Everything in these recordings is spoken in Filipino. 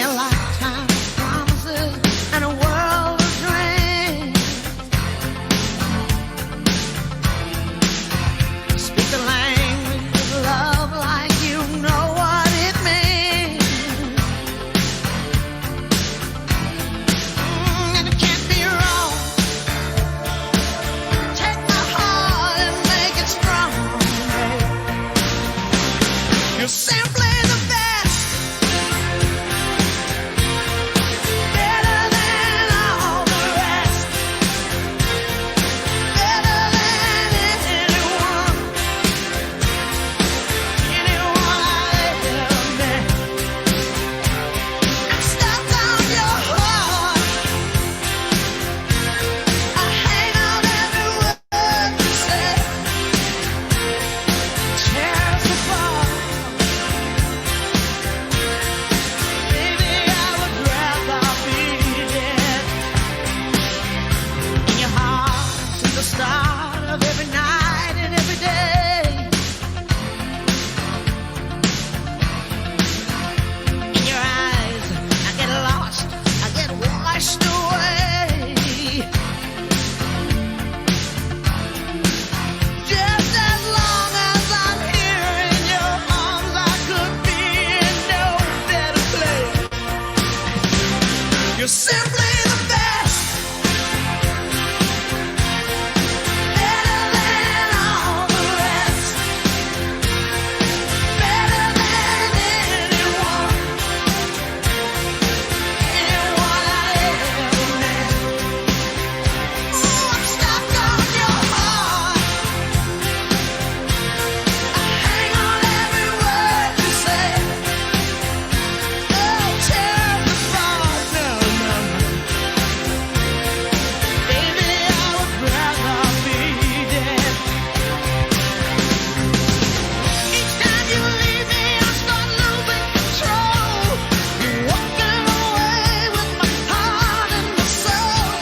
a lifetime of promises and a world of dreams. Speak the language of love like you know what it means. And it can't be wrong. Take my heart and make it strong. You're simply the best. Better than all the rest. Better than anyone. Anyone I've ever met. I'm stuck on your heart. I hang on every word you say. Tears apart. Baby, I would rather be dead. In your heart since the start of every night and every day. In your eyes, I get lost, I get washed away. Just as long as I'm here in your arms, I could be in no better place. You're simply the best. Better than all the rest. Better than anyone. Anyone I ever met. Ooh, I'm stuck on your heart. I hang on every word you say. Oh, tears apart. No, no. Baby, I would rather be dead. Each time you leave me, I start losing control. You're walking away with my heart and my soul.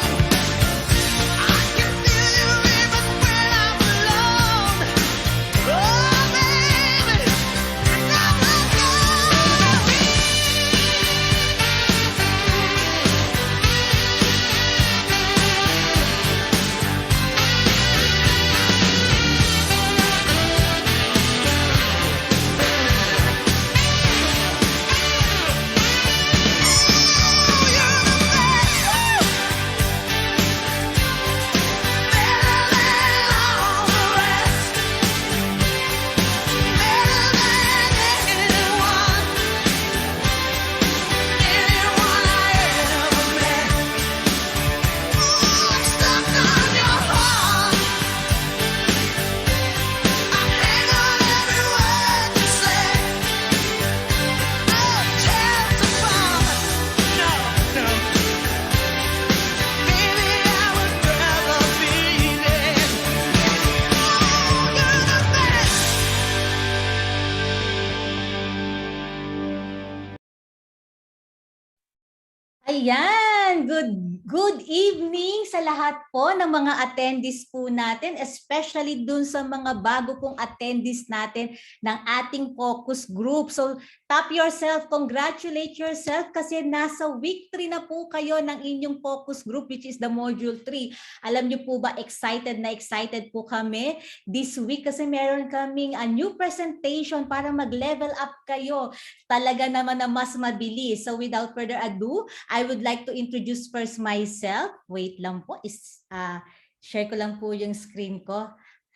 I can feel you even when I'm alone. Oh, baby, don't let go. Ayan, good evening sa lahat po ng mga attendees po natin, especially dun sa mga bago pong attendees natin ng ating focus group. So, tap yourself, congratulate yourself kasi nasa week 3 na po kayo ng inyong focus group, which is the module 3. Alam niyo po ba, excited na excited po kami this week kasi meron kaming a new presentation para mag-level up kayo. Talaga naman na mas mabilis. So, without further ado, I would like to introduce first myself. Wait lang po. Share ko lang po yung screen ko.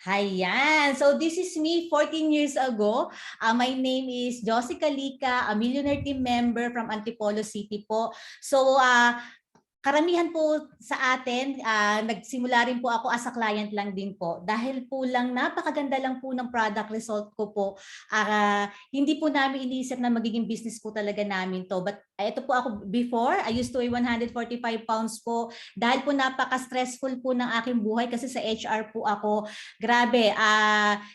Hayan. So this is me 14 years ago. My name is Josie Calica, a millionaire team member from Antipolo City po. So karamihan po sa atin, nagsimula rin po ako as a client lang din po. Dahil po lang napakaganda lang po ng product result ko po. Hindi po namin iniisip na magiging business po talaga namin to. But ito po ako before, I used to weigh 145 pounds po. Dahil po napaka-stressful po ng aking buhay kasi sa HR po ako. Grabe,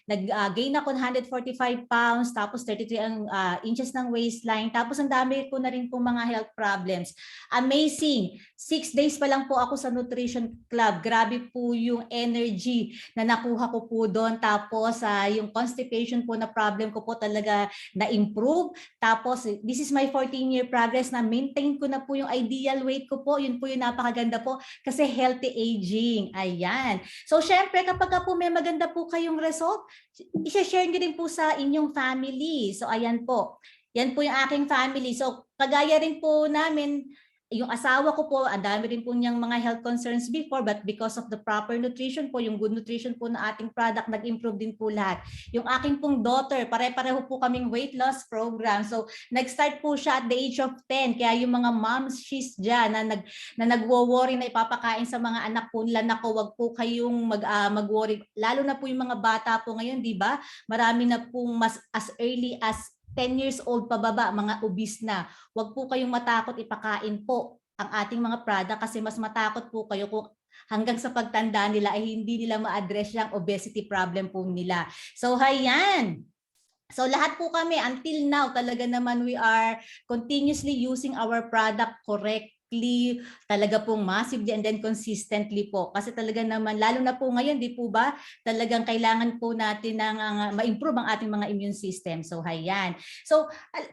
nag-gain ako ng 145 pounds, tapos 33 inches ng waistline. Tapos ang dami ko na rin po mga health problems. Amazing! 6 days pa lang po ako sa nutrition club. Grabe po yung energy na nakuha ko po doon. Tapos yung constipation po na problem ko po talaga na-improve. Tapos this is my 14-year progress na maintain ko na po yung ideal weight ko po. Yun po yung napakaganda po kasi healthy aging. Ayan. So syempre kapag po may maganda po kayong result, i-share nyo din po sa inyong family. So ayan po. Yan po yung aking family. So kagaya rin po namin, yung asawa ko po, ang dami rin po niyang mga health concerns before, but because of the proper nutrition po, yung good nutrition po na ating product, nag-improve din po lahat. Yung aking pong daughter, pare-pareho po kaming weight loss program. So, nag-start po siya at the age of 10. Kaya yung mga moms, she's dyan na nagwo-worry na ipapakain sa mga anak po nila, naku, wag po kayong mag-worry. Lalo na po yung mga bata po ngayon, di ba? Marami na pong as early as 10 years old pababa, mga obese na. Huwag po kayong matakot ipakain po ang ating mga product kasi mas matakot po kayo kung hanggang sa pagtanda nila ay hindi nila ma-address yung obesity problem po nila. So, hayan. So lahat po kami until now talaga naman we are continuously using our product correctly, talaga pong massively and then consistently po. Kasi talaga naman, lalo na po ngayon, di po ba, talagang kailangan po natin ng ma-improve ang ating mga immune system. So hayan. So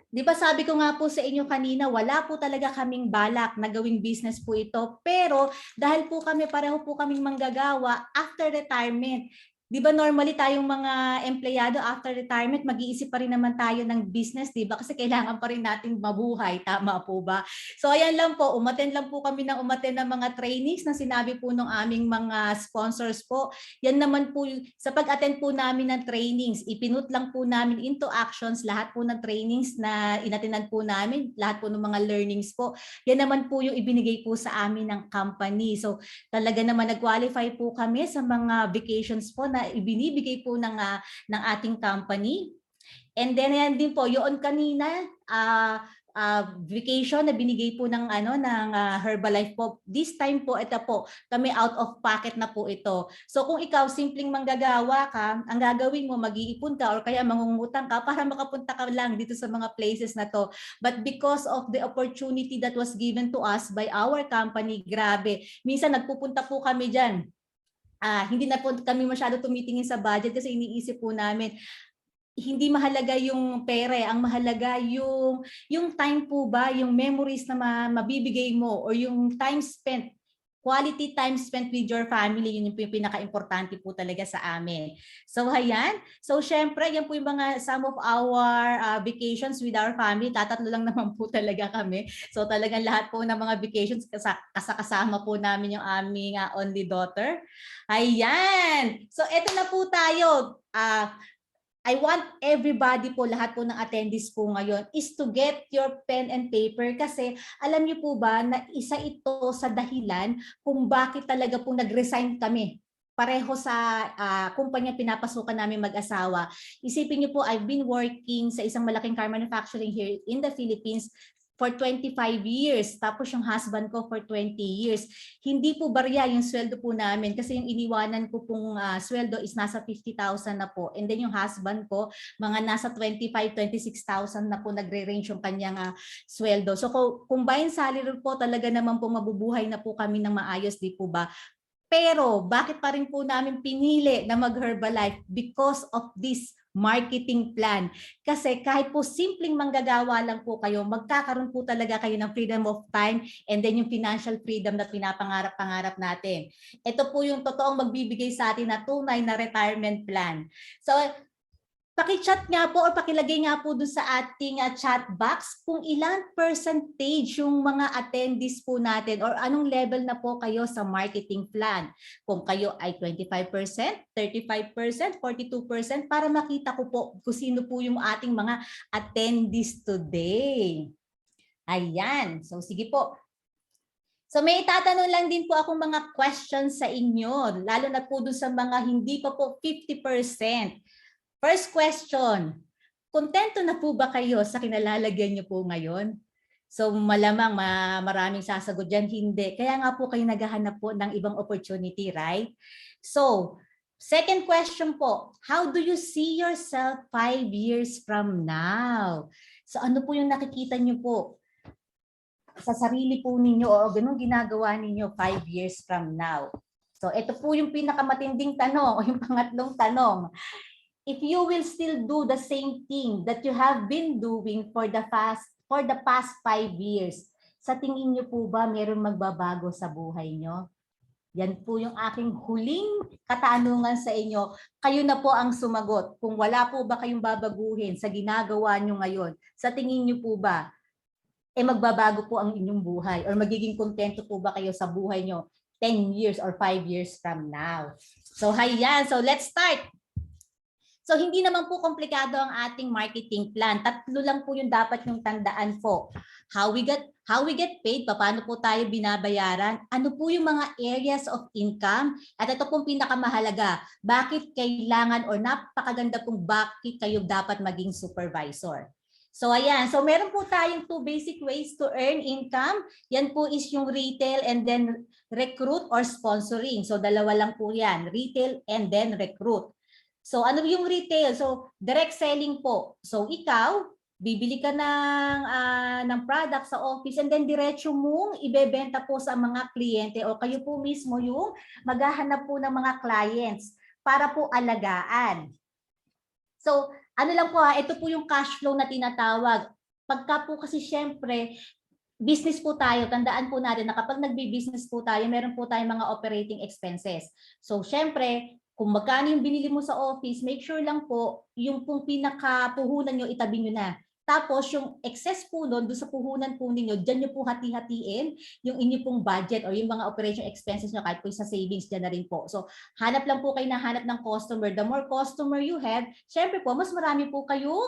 di ba sabi ko nga po sa inyo kanina, wala po talaga kaming balak na gawing business po ito. Pero dahil po kami, pareho po kaming manggagawa after retirement. Di ba normally tayong mga empleyado after retirement, mag-iisip pa rin naman tayo ng business, di ba? Kasi kailangan pa rin natin mabuhay, tama po ba? So ayan lang po, umattend lang po kami ng mga trainings na sinabi po ng aming mga sponsors po. Yan naman po, sa pag-attend po namin ng trainings, ipinut lang po namin into actions lahat po ng trainings na inatinan po namin, lahat po ng mga learnings po. Yan naman po yung ibinigay po sa amin ng company. So talaga naman nag-qualify po kami sa mga vacations po na ibinibigay po ng ating company. And then yan din po, yun kanina, vacation na binigay po ng Herbalife po. This time po, ito po, kami out of pocket na po ito. So kung ikaw simpleng manggagawa ka, ang gagawin mo, mag-iipon ka or kaya mangungutang ka para makapunta ka lang dito sa mga places na to. But because of the opportunity that was given to us by our company, grabe. Minsan nagpupunta po kami dyan. Hindi na po kami masyado tumitingin sa budget kasi iniisip po namin, hindi mahalaga yung pera, ang mahalaga yung time po ba, yung memories na mabibigay mo or yung time spent, quality time spent with your family, yun yung pinaka-importante po talaga sa amin. So ayan, so syempre yan po yung mga some of our vacations with our family, tatatlo lang naman po talaga kami. So talagang lahat po ng mga vacations kasama po namin yung aming only daughter. Ayan, so eto na po tayo. I want everybody po, lahat po ng attendees po ngayon is to get your pen and paper kasi alam niyo po ba na isa ito sa dahilan kung bakit talaga po nag-resign kami. Pareho sa kumpanya pinapasukan namin mag-asawa. Isipin niyo po, I've been working sa isang malaking car manufacturing here in the Philippines for 25 years. Tapos yung husband ko for 20 years. Hindi po barya yung sweldo po namin kasi yung iniwanan ko pong sweldo is nasa 50,000 na po. And then yung husband ko, mga nasa 25,000, 26,000 na po nagre-range yung kanyang sweldo. So combined salary po talaga naman po mabubuhay na po kami ng maayos, di po ba? Pero bakit pa rin po namin pinili na mag-Herbalife? Because of this marketing plan. Kasi kahit po simpleng manggagawa lang po kayo, magkakaroon po talaga kayo ng freedom of time and then yung financial freedom na pinapangarap-pangarap natin. Ito po yung totoong magbibigay sa atin na tunay na retirement plan. So, paki-chat nga po or pakilagay nga po dun sa ating chat box kung ilang percentage yung mga attendees po natin or anong level na po kayo sa marketing plan. Kung kayo ay 25%, 35%, 42% para makita ko po kung sino po yung ating mga attendees today. Ayan. So sige po. So may itatanong lang din po akong mga questions sa inyo, lalo na po dun sa mga hindi pa po 50%. First question, kontento na po ba kayo sa kinalalagyan niyo po ngayon? So malamang maraming sasagot dyan, hindi. Kaya nga po kayo naghahanap po ng ibang opportunity, right? So, second question po, how do you see yourself 5 years from now? So ano po yung nakikita niyo po sa sarili po ninyo o ganun ginagawa ninyo 5 years from now? So ito po yung pinakamatinding tanong o yung pangatlong tanong. If you will still do the same thing that you have been doing for the past for the past 5 years. Sa tingin niyo po ba mayroong magbabago sa buhay niyo? Yan po yung aking huling katanungan sa inyo. Kayo na po ang sumagot. Kung wala po ba kayong babaguhin sa ginagawa nyo ngayon, sa tingin nyo po ba, magbabago po ang inyong buhay? Or magiging kontento po ba kayo sa buhay nyo 10 years or 5 years from now? So, hayan. So, let's start. So, hindi naman po komplikado ang ating marketing plan. Tatlo lang po yung dapat yung tandaan po. How we get paid, paano po tayo binabayaran, ano po yung mga areas of income, at ito pong pinakamahalaga, bakit kailangan or napakaganda kung bakit kayo dapat maging supervisor. So ayan, so meron po tayong 2 basic ways to earn income. Yan po is yung retail and then recruit or sponsoring. So dalawa lang po yan, retail and then recruit. So ano yung retail? So direct selling po. So ikaw, bibili ka ng product sa office and then diretso mong ibebenta po sa mga kliyente o kayo po mismo yung maghahanap po ng mga clients para po alagaan. So ano lang po ito po yung cash flow na tinatawag. Pagka po kasi syempre, business po tayo, tandaan po natin na kapag nagbi-business po tayo, meron po tayong mga operating expenses. So syempre, kung magkano yung binili mo sa office, make sure lang po yung pong pinakapuhunan nyo, itabi nyo na. Tapos yung excess po doon sa puhunan po ninyo, dyan nyo po hati-hatiin yung inyo pong budget or yung mga operation expenses nyo kahit po sa savings dyan na rin po. So hanap lang po kayo na hanap ng customer. The more customer you have, syempre po, mas marami po kayong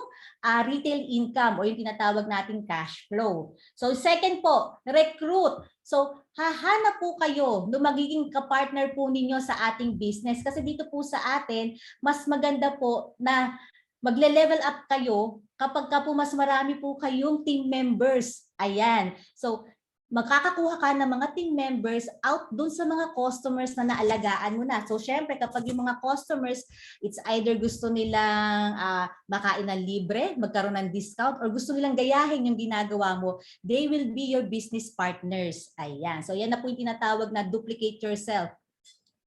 retail income o yung tinatawag nating cash flow. So second po, recruit. So hahanap po kayo no magiging kapartner po ninyo sa ating business kasi dito po sa atin, mas maganda po na magle-level up kayo kapag ka po mas marami po kayong team members. Ayan. So, makakakuha ka ng mga team members out dun sa mga customers na naalagaan mo na. So, syempre, kapag yung mga customers, it's either gusto nilang makain ng libre, magkaroon ng discount, or gusto nilang gayahin yung ginagawa mo, they will be your business partners. Ayan. So, yan na po yung tinatawag na duplicate yourself.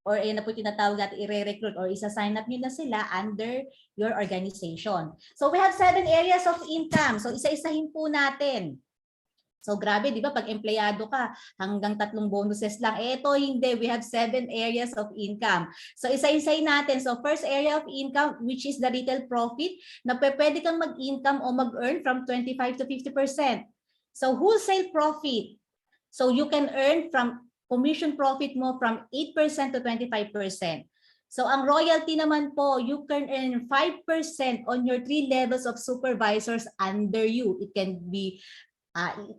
Or yan na po tinatawag natin i-recruit or isa-sign up nyo na sila under your organization. So we have 7 areas of income. So isa-isahin po natin. So grabe, di ba? Pag empleyado ka, hanggang 3 bonuses lang. Ito hindi, we have 7 areas of income. So isa-isahin natin. So first area of income, which is the retail profit, na pwede kang mag-income o mag-earn from 25 to 50%. So wholesale profit. So you can earn from commission profit mo from 8% to 25%. So ang royalty naman po, you can earn 5% on your 3 levels of supervisors under you. It can be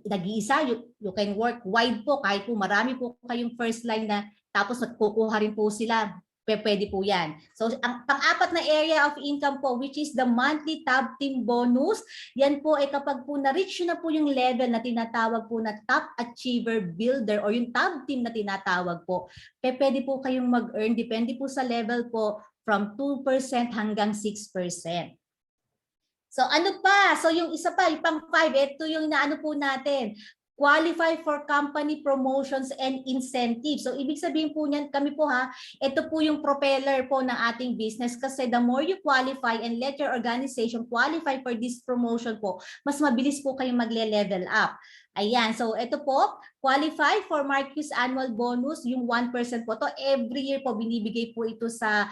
nag-iisa, you can work wide po, kahit po marami po kayong first line na tapos nagkukuha rin po sila. Pwede po yan. So, ang pang-apat na area of income po, which is the monthly tab team bonus, yan po ay kapag po na-reach na po yung level na tinatawag po na top achiever builder or yung tab team na tinatawag po, pwede po kayong mag-earn, depende po sa level po, from 2% hanggang 6%. So ano pa? So yung isa pa, yung pang 5, ito yung inaano po natin. Qualify for company promotions and incentives. So ibig sabihin po niyan, kami po ito po yung propeller po ng ating business kasi the more you qualify and let your organization qualify for this promotion po, mas mabilis po kayong magle-level up. Ayan, so ito po, qualify for Marcus annual bonus, yung 1% po to every year po binibigay po ito sa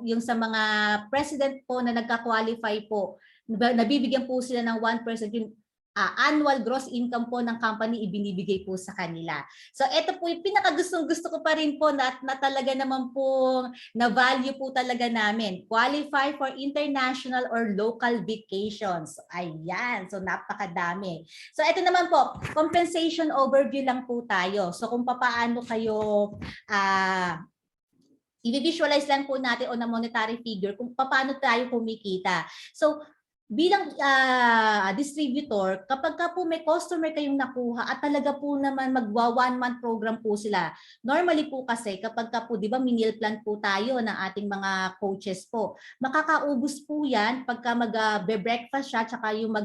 yung sa mga president po na nagka-qualify po. Nabibigyan po sila ng 1% yung annual gross income po ng company ibinibigay po sa kanila. So ito po yung pinakagustong-gusto ko pa rin po na talaga naman po na value po talaga namin. Qualify for international or local vacations. Ayan, so napakadami. So ito naman po, compensation overview lang po tayo. So kung paano kayo i-visualize lang po natin on a monetary figure kung paano tayo kumikita. So bilang distributor, kapag ka po may customer kayong nakuha at talaga po naman magwa 1-month program po sila. Normally po kasi kapag ka po, di ba, meal plan po tayo ng ating mga coaches po. Makakaubos po yan pagka mag-breakfast siya tsaka yung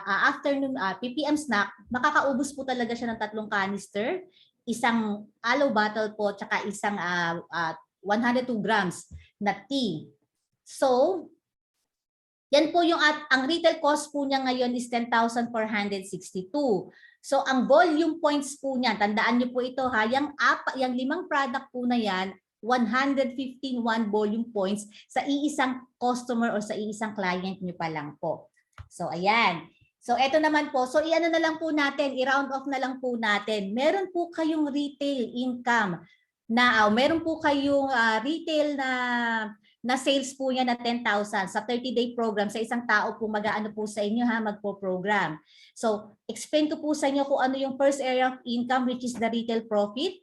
afternoon PPM snack, makakaubos po talaga siya ng 3 canister, isang aloe bottle po tsaka isang 102 grams na tea. So, Yan po yung ang retail cost po niya ngayon is 10,462. So ang volume points po niya, tandaan niyo po ito ha, yung 5 product po na yan, 115 volume points sa iisang customer or sa iisang client niyo pa lang po. So ayan. So ito naman po, so iano na lang po natin, i-round off na lang po natin. Meron po kayong retail income na meron po kayong retail na sales po niya na 10,000 sa 30-day program sa isang tao po mag-aano po sa inyo ha, magpo-program. So, explain ko po sa inyo kung ano yung first area of income which is the retail profit.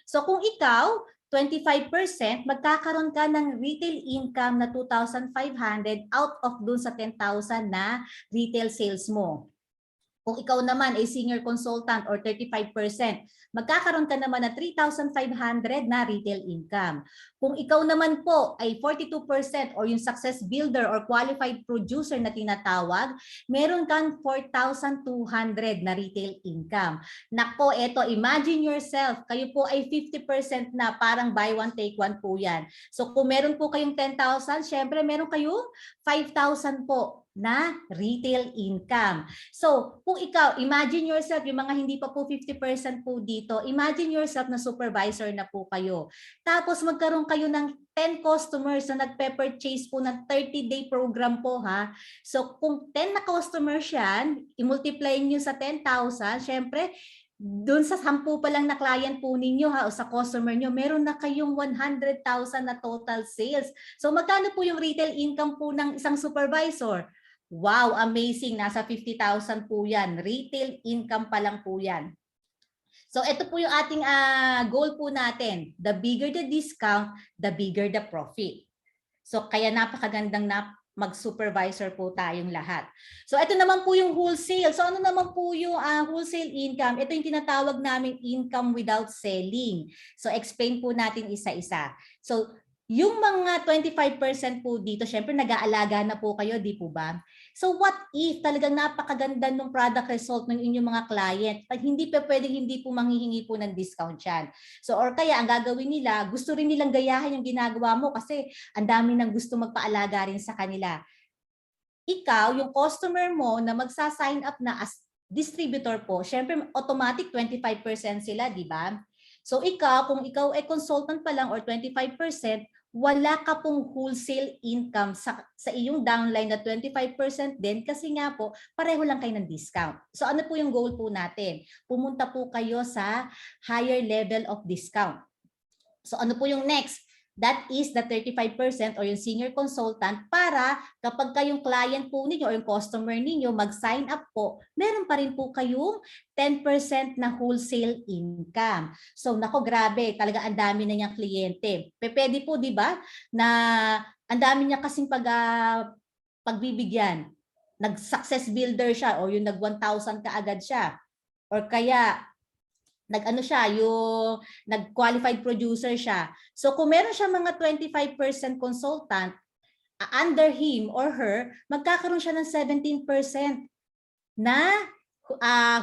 So, kung ikaw 25%, magkakaroon ka ng retail income na 2,500 out of dun sa 10,000 na retail sales mo. Kung ikaw naman ay senior consultant or 35%, magkakaroon ka naman na 3,500 na retail income. Kung ikaw naman po ay 42% or yung success builder or qualified producer na tinatawag, meron kang 4,200 na retail income. Nako, eto, imagine yourself, kayo po ay 50% na, parang buy one take one po yan. So kung meron po kayong 10,000, syempre meron kayong 5,000 po na retail income. So, kung ikaw, imagine yourself, yung mga hindi pa po 50% po dito, imagine yourself na supervisor na po kayo. Tapos magkaroon kayo ng 10 customers na nagpe-purchase po ng 30-day program po ha. So, kung 10 na customers yan, i-multiply nyo sa 10,000, syempre, doon sa 10 pa lang na client po ninyo ha, o sa customer nyo, meron na kayong 100,000 na total sales. So, magkano po yung retail income po ng isang supervisor? Wow, amazing. Nasa 50,000 po yan. Retail income pa lang po yan. So ito po yung ating goal po natin. The bigger the discount, the bigger the profit. So kaya napakagandang mag-supervisor po tayong lahat. So ito naman po yung wholesale. So ano naman po yung wholesale income? Ito yung tinatawag naming income without selling. So explain po natin isa-isa. So yung mga 25% po dito, syempre nag-aalaga na po kayo, di po ba? So what if talagang napakaganda ng product result ng inyong mga client at hindi pa pwedeng hindi po manghihingi po ng discount yan. So or kaya ang gagawin nila, gusto rin nilang gayahin yung ginagawa mo kasi ang dami nang gusto magpaalaga rin sa kanila. Ikaw, yung customer mo na magsa-sign up na as distributor po, syempre automatic 25% sila, di ba? So ikaw, kung ikaw ay consultant pa lang or 25%, wala ka pong wholesale income sa iyong downline na 25% din kasi nga po pareho lang kayo ng discount. So ano po yung goal po natin? Pumunta po kayo sa higher level of discount. So ano po yung next? That is the 35% or yung senior consultant para kapag kayong client po ninyo or yung customer ninyo mag-sign up po, meron pa rin po kayong 10% na wholesale income. So nako, grabe, talaga ang dami na niyang kliyente. Pwede po, di ba, na ang dami niya kasing pagbibigyan. Nag-success builder siya o yung nag-1,000 kaagad siya. Or kaya nag-ano siya, yung nag-qualified producer siya. So kung meron siya mga 25% consultant, under him or her, magkakaroon siya ng 17% na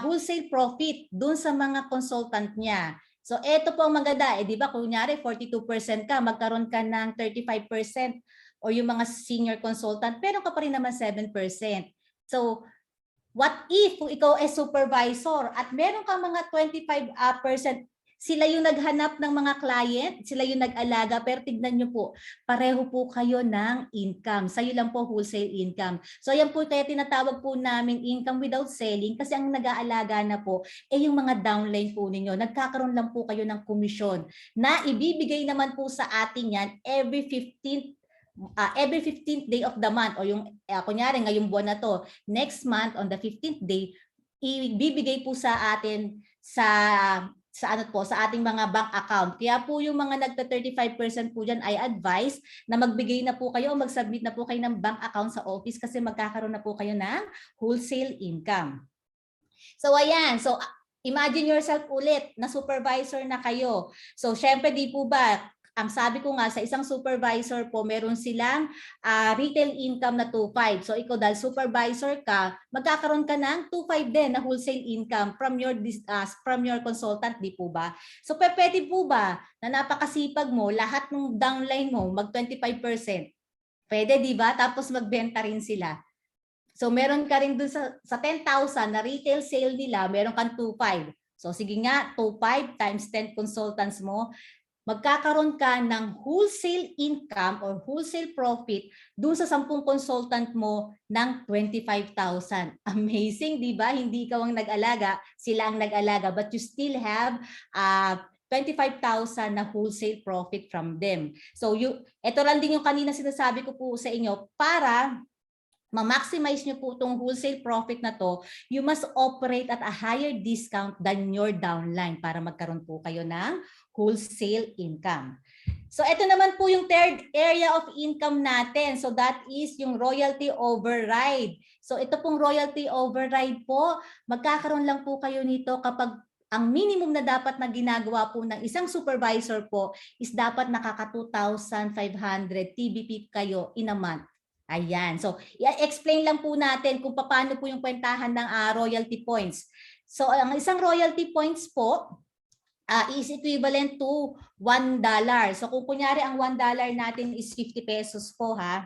wholesale profit dun sa mga consultant niya. So ito po ang maganda, di ba, kunyari 42% ka, magkaroon ka ng 35% o yung mga senior consultant, pero ka pa rin naman 7%. So what if kung ikaw ay supervisor at meron kang mga 25%, sila yung naghanap ng mga client, sila yung nag-alaga, pero tignan nyo po, pareho po kayo ng income. Sa'yo lang po wholesale income. So yan po kaya tinatawag po namin income without selling kasi ang nag-aalaga na po ay yung mga downline po ninyo. Nagkakaroon lang po kayo ng komisyon na ibibigay naman po sa atin yan every 15th day of the month o yung kunyari ngayong buwan na to, next month on the 15th day, ibibigay po sa atin sa ating mga bank account. Kaya po yung mga nagta 35% po diyan ay advice na magbigay na po kayo o mag-submit na po kayo ng bank account sa office kasi magkakaroon na po kayo ng wholesale income. So ayan, so imagine yourself ulit na supervisor na kayo. So syempre di po ba, ang sabi ko nga sa isang supervisor po, meron silang retail income na 2,500. So ikaw dahil supervisor ka, magkakaroon ka ng 2,500 din na wholesale income from your consultant, di po ba? So pwede po ba na napakasipag mo, lahat ng downline mo mag 25%? Pwede, di ba? Tapos magbenta rin sila. So meron ka rin dun sa 10,000 na retail sale nila, meron kang 2,500. So sige nga, 2,500 times 10 consultants mo, magkakaroon ka ng wholesale income or wholesale profit dun sa 10 consultant mo ng 25,000. Amazing, di ba? Hindi ikaw ang nag-alaga, sila ang nag-alaga, but you still have 25,000 na wholesale profit from them. So ito lang din yung kanina sinasabi ko po sa inyo, para ma-maximize nyo po itong wholesale profit na to, you must operate at a higher discount than your downline para magkaroon po kayo ng wholesale income. So ito naman po yung third area of income natin. So that is yung royalty override. So ito pong royalty override po, magkakaroon lang po kayo nito kapag ang minimum na dapat na ginagawa po ng isang supervisor po is dapat nakaka 2,500 TBP kayo in a month. Ayan. So, i-explain lang po natin kung paano po yung kwentahan ng royalty points. So, ang isang royalty points po is equivalent to $1. So, kung kunyari ang $1 natin is 50 pesos po ha.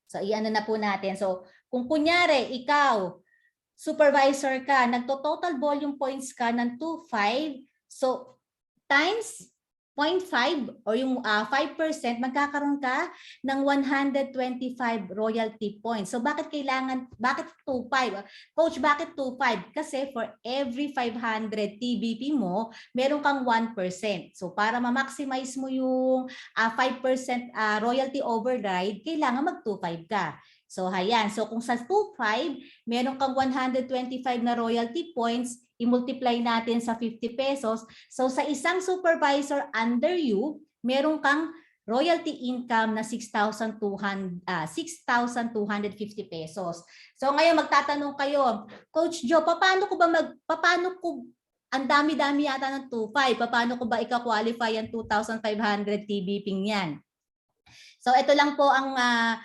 So, i-ano na po natin. So, kung kunyari ikaw, supervisor ka, nagto-total volume points ka ng 2,500, so times 0.5 or yung 5%, magkakaroon ka ng 125 royalty points. So bakit 2,500? Coach, bakit 2,500? Kasi for every 500 TBP mo, meron kang 1%. So para ma-maximize mo yung 5% royalty override, kailangan mag-2,500 ka. So ayan, so kung sa 2,500, meron kang 125 na royalty points, i-multiply natin sa 50 pesos. So sa isang supervisor under you, meron kang royalty income na 6,250 pesos. So ngayon magtatanong kayo, Coach Joe, paano ko ang dami-dami yata ng 2,500, paano ko ba ika-qualify ang 2,500 TBP niyan? So ito lang po ang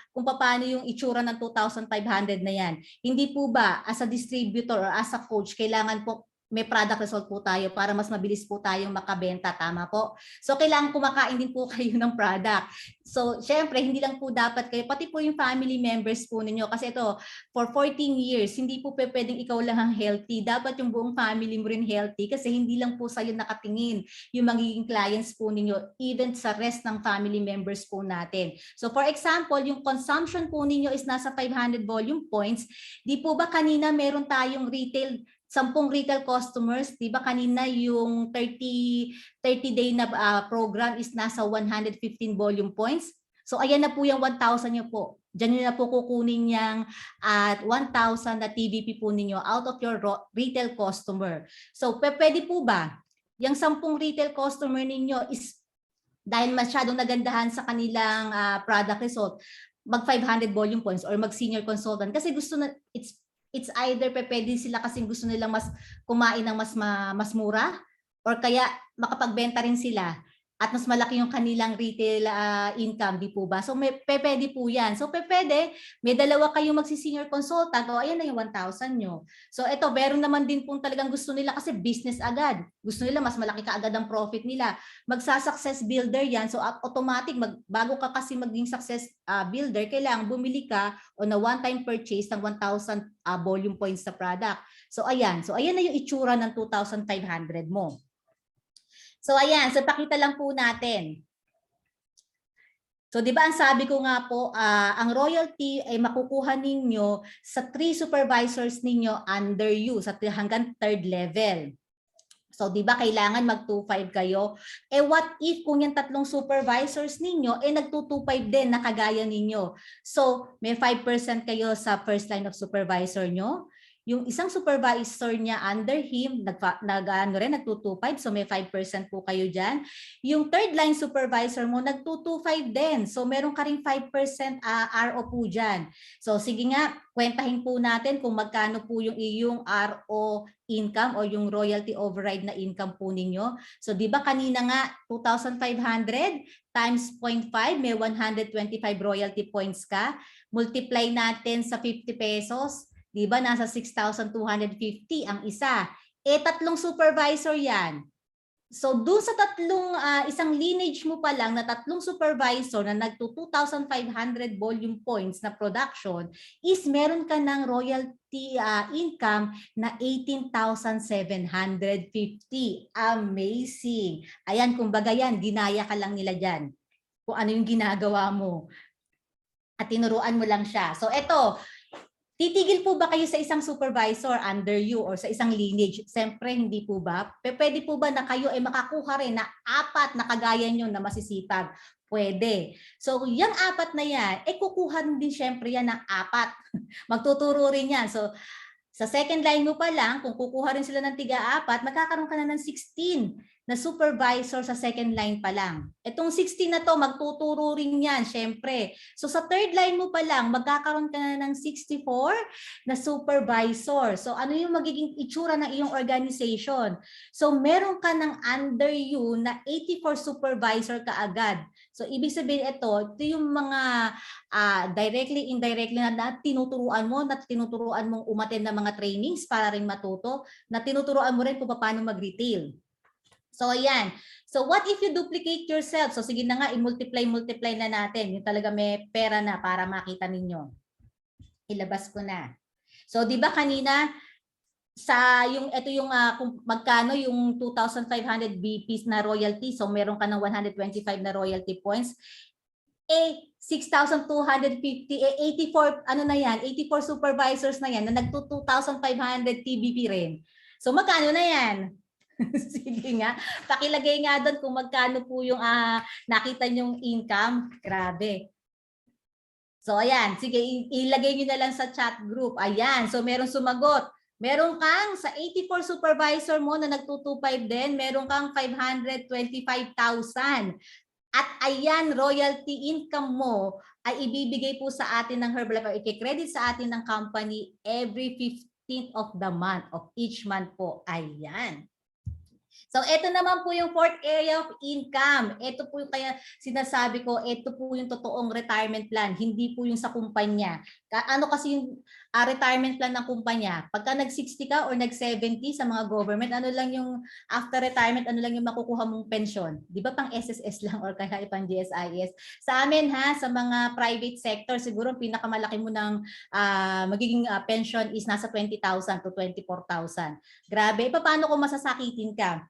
kung paano yung itsura ng 2,500 na yan. Hindi po ba as a distributor or as a coach, kailangan po may product result po tayo para mas mabilis po tayong makabenta, tama po? So kailangan kumakain din po kayo ng product. So syempre hindi lang po dapat kayo, pati po yung family members po ninyo, kasi ito for 14 years, hindi po pwedeng ikaw lang ang healthy. Dapat yung buong family mo rin healthy, kasi hindi lang po sa'yo nakatingin yung magiging clients po ninyo, even sa rest ng family members po natin. So for example, yung consumption po ninyo is nasa 500 volume points. Di po ba kanina meron tayong 10 retail customers, di ba kanina yung 30-day na program is nasa 115 volume points. So ayan na po yung 1,000 nyo po. Diyan nyo na po kukunin yung at 1,000 na TVP po ninyo out of your retail customer. So pwede po ba yung 10 retail customer ninyo is dahil masyadong nagandahan sa kanilang product result, mag 500 volume points or mag senior consultant kasi gusto na it's either pwede sila kasi gusto nilang mas kumain ng mas mura or kaya makapagbenta rin sila at mas malaki yung kanilang retail income, di po ba? So pwede po yan. So pwede, may dalawa kayong magsi-senior consultant, o ayan na yung 1,000 nyo. So ito, meron naman din po talagang gusto nila kasi business agad. Gusto nila mas malaki kaagad ang profit nila. Magsa-success builder yan. So automatic, bago ka kasi maging success builder, kailangan bumili ka on a one-time purchase ng 1,000 volume points sa product. So ayan na yung itsura ng 2,500 mo. So ayan, so pakita lang po natin. So 'di ba ang sabi ko nga po, ang royalty ay makukuha ninyo sa 3 supervisors ninyo under you sa hanggang 3rd level. So 'di ba kailangan mag 2,500 kayo? Eh what if kung yung 3 supervisors ninyo nag 2,500 din na kagaya ninyo? So may 5% kayo sa first line of supervisor nyo. Yung isang supervisor niya under him, nag 2,500, so may 5% po kayo dyan. Yung third line supervisor mo, nag 2,500 din. So meron ka ring 5% RO po dyan. So sige nga, kwentahin po natin kung magkano po yung iyong RO income o yung royalty override na income po ninyo. So di ba kanina nga 2,500 times 0.5, may 125 royalty points ka. Multiply natin sa 50 pesos. Diba nasa 6,250 ang isa. 3 supervisor yan. So doon sa isang lineage mo pa lang na tatlong supervisor na nagto 2,500 volume points na production is meron ka ng royalty income na 18,750. Amazing. Ayan, kumbaga yan, ginaya ka lang nila dyan kung ano yung ginagawa mo. At tinuruan mo lang siya. So eto, titigil po ba kayo sa isang supervisor under you or sa isang lineage? Siyempre, hindi po ba? Pwede po ba na kayo ay makakuha rin na 4 na kagaya nyo na masisipag? Pwede. So, yung 4 na yan, kukuha din siyempre yan ng 4. Magtuturo rin yan. So, sa second line mo pa lang, kung kukuha rin sila ng tiga-4, magkakaroon ka na ng 16 na supervisor sa second line pa lang. Itong 16 na to, magtuturo rin yan, syempre. So sa third line mo pa lang, magkakaroon ka na ng 64 na supervisor. So ano yung magiging itsura ng iyong organization? So meron ka ng under you na 84 supervisor kaagad. So ibig sabihin ito yung mga directly, indirectly na tinuturuan mo, na tinuturuan mong umattend ng mga trainings para rin matuto, na tinuturuan mo rin kung paano mag-retail. So ayan. So what if you duplicate yourself? So sige na nga, i-multiply na natin. Yung talaga may pera na para makita ninyo. Ilabas ko na. So 'di ba kanina ito yung kung magkano yung 2,500 BPs na royalty. So meron ka ng 125 na royalty points. 6,250, 84 ano na yan, 84 supervisors na yan na nag 2,500 TBP rin. So magkano na yan? Sige nga, pakilagay nga doon kung magkano po yung nakita nyong income. Grabe. So ayan, sige, ilagay nyo na lang sa chat group. Ayan, so meron sumagot. Meron kang sa 84 supervisor mo na nag-225 din, meron kang 525,000. At ayan, royalty income mo ay ibibigay po sa atin ng Herbalife or i-credit sa atin ng company every 15th of the month of each month po. Ayan. So, ito naman po yung fourth area of income. Ito po yung kaya sinasabi ko, ito po yung totoong retirement plan, hindi po yung sa kumpanya. Ano kasi yung retirement plan ng kumpanya? Pagka nag-60 ka or nag-70 sa mga government, ano lang yung after retirement, ano lang yung makukuha mong pension? Di ba pang SSS lang or kaya pang GSIS? Sa amin sa mga private sector, siguro pinakamalaki mo ng magiging pension is nasa 20,000 to 24,000. Grabe, paano kung masasakitin ka?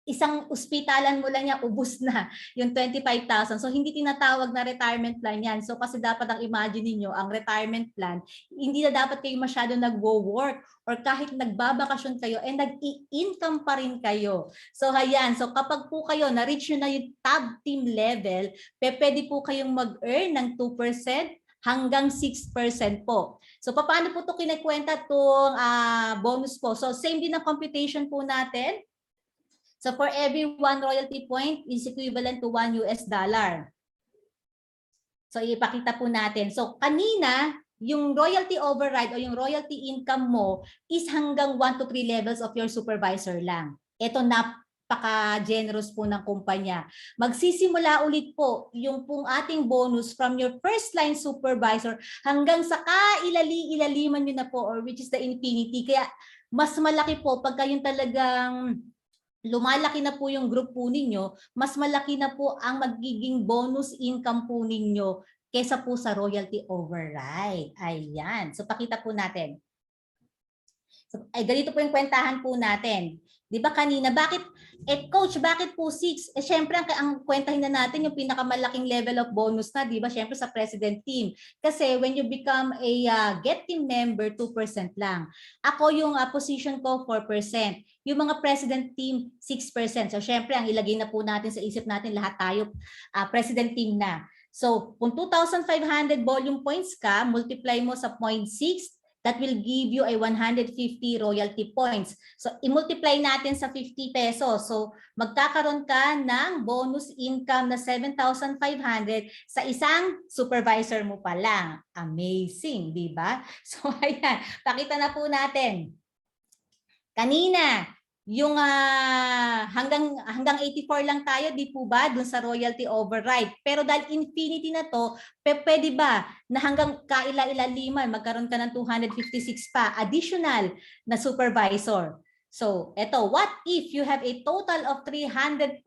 Isang ospitalan mo lang niya, ubus na yung 25,000. So, hindi tinatawag na retirement plan yan. So, kasi dapat ang imagine niyo ang retirement plan, hindi na dapat kayo masyado nag-work or kahit nagbabakasyon kayo, nag-i-income pa rin kayo. So, ayan. So, kapag po kayo, na-reach nyo na yung top team level, pwede po kayong mag-earn ng 2% hanggang 6% po. So, paano po ito kinikwenta itong bonus po? So, same din ang computation po natin. So for every 1 royalty point is equivalent to $1. So ipakita po natin. So kanina, yung royalty override o yung royalty income mo is hanggang 1 to 3 levels of your supervisor lang. Ito napaka-generous po ng kumpanya. Magsisimula ulit po yung pong ating bonus from your first line supervisor hanggang sa kailaliman nyo na po or which is the infinity. Kaya mas malaki po pagka yung talagang lumalaki na po yung group po ninyo, mas malaki na po ang magiging bonus income po ninyo kesa po sa royalty override. Ayan. So, pakita po natin. So, ganito po yung kwentahan po natin. Di ba kanina, coach, bakit po 6? Syempre, ang kwentahin na natin yung pinakamalaking level of bonus na, di ba? Syempre sa president team. Kasi when you become a get team member, 2% lang. Ako yung position ko, 4%. Yung mga president team, 6%. So syempre, ang ilagay na po natin sa isip natin, lahat tayo president team na. So kung 2,500 volume points ka, multiply mo sa 0.6, that will give you a 150 royalty points. So, i-multiply natin sa 50 pesos. So, magkakaroon ka ng bonus income na 7,500 sa isang supervisor mo pa lang. Amazing, di ba? So, ayan. Pakita na po natin. Kanina, yung hanggang 84 lang tayo, di po ba, dun sa royalty override. Pero dahil infinity na to, pwede ba na hanggang kaila-ilaliman, magkaroon ka ng 256 pa, additional na supervisor. So, eto, what if you have a total of 340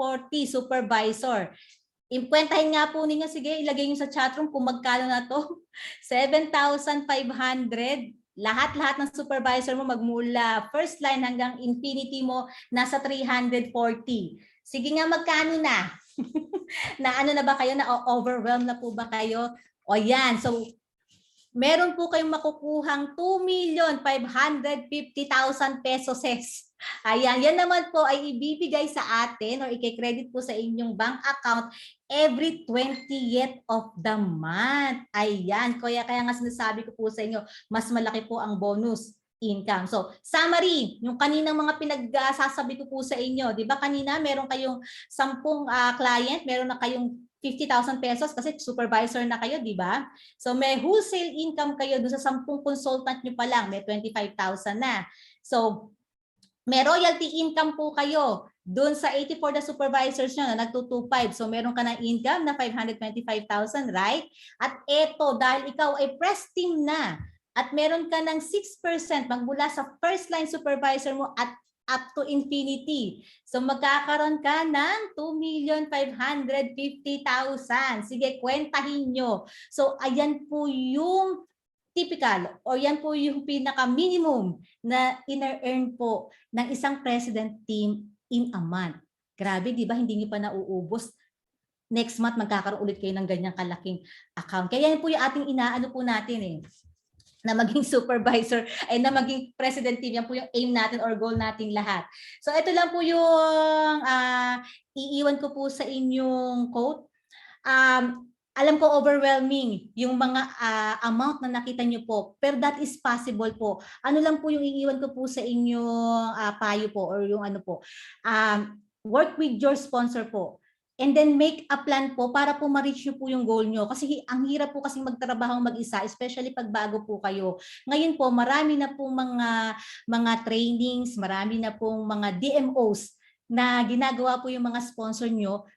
supervisor? Impwentahin nga po ninyo, sige, ilagay nyo sa chatroom kung magkano na to. 7,500. Lahat-lahat ng supervisor mo magmula first line hanggang infinity mo, nasa 340. Sige nga, magkano na? Na ano na ba kayo? Na overwhelmed na po ba kayo? O yan, so meron po kayong makukuhang 2,550,000 pesos. Ayan, yan naman po ay ibibigay sa atin or i-credit po sa inyong bank account every 20th of the month. Ayan, kaya nga sinasabi ko po sa inyo, mas malaki po ang bonus income. So, summary, yung kaninang mga pinagsasabi ko po sa inyo, di ba kanina meron kayong 10 client, meron na kayong 50,000 pesos kasi supervisor na kayo, di ba? So may wholesale income kayo doon sa 10 consultant nyo pa lang, may 25,000 na. So may royalty income po kayo doon sa 84 na supervisors nyo na nagto-25. So meron ka ng income na 525,000, right? At eto, dahil ikaw ay press team na at meron ka ng 6% magmula sa first line supervisor mo at up to infinity. So magkakaroon ka ng 2,550,000. Sige, kwentahin nyo. So ayan po yung typical o yan po yung pinaka-minimum na ina-earn po ng isang president team in a month. Grabe, di ba? Hindi nyo pa nauubos. Next month, magkakaroon ulit kayo ng ganyang kalaking account. Kaya yan po yung ating inaano po natin eh, na maging supervisor ay na maging president team. Yan po yung aim natin or goal natin lahat. So ito lang po yung iiwan ko po sa inyong quote. Alam ko overwhelming yung mga amount na nakita nyo po, pero that is possible po. Ano lang po yung iiwan ko po sa inyong payo po or yung ano po. Work with your sponsor po. And then make a plan po para po ma-reach nyo po yung goal nyo. Kasi ang hirap po kasing magtrabaho mag-isa, especially pag bago po kayo. Ngayon po, marami na pong mga trainings, marami na pong mga DMOs na ginagawa po yung mga sponsor nyo.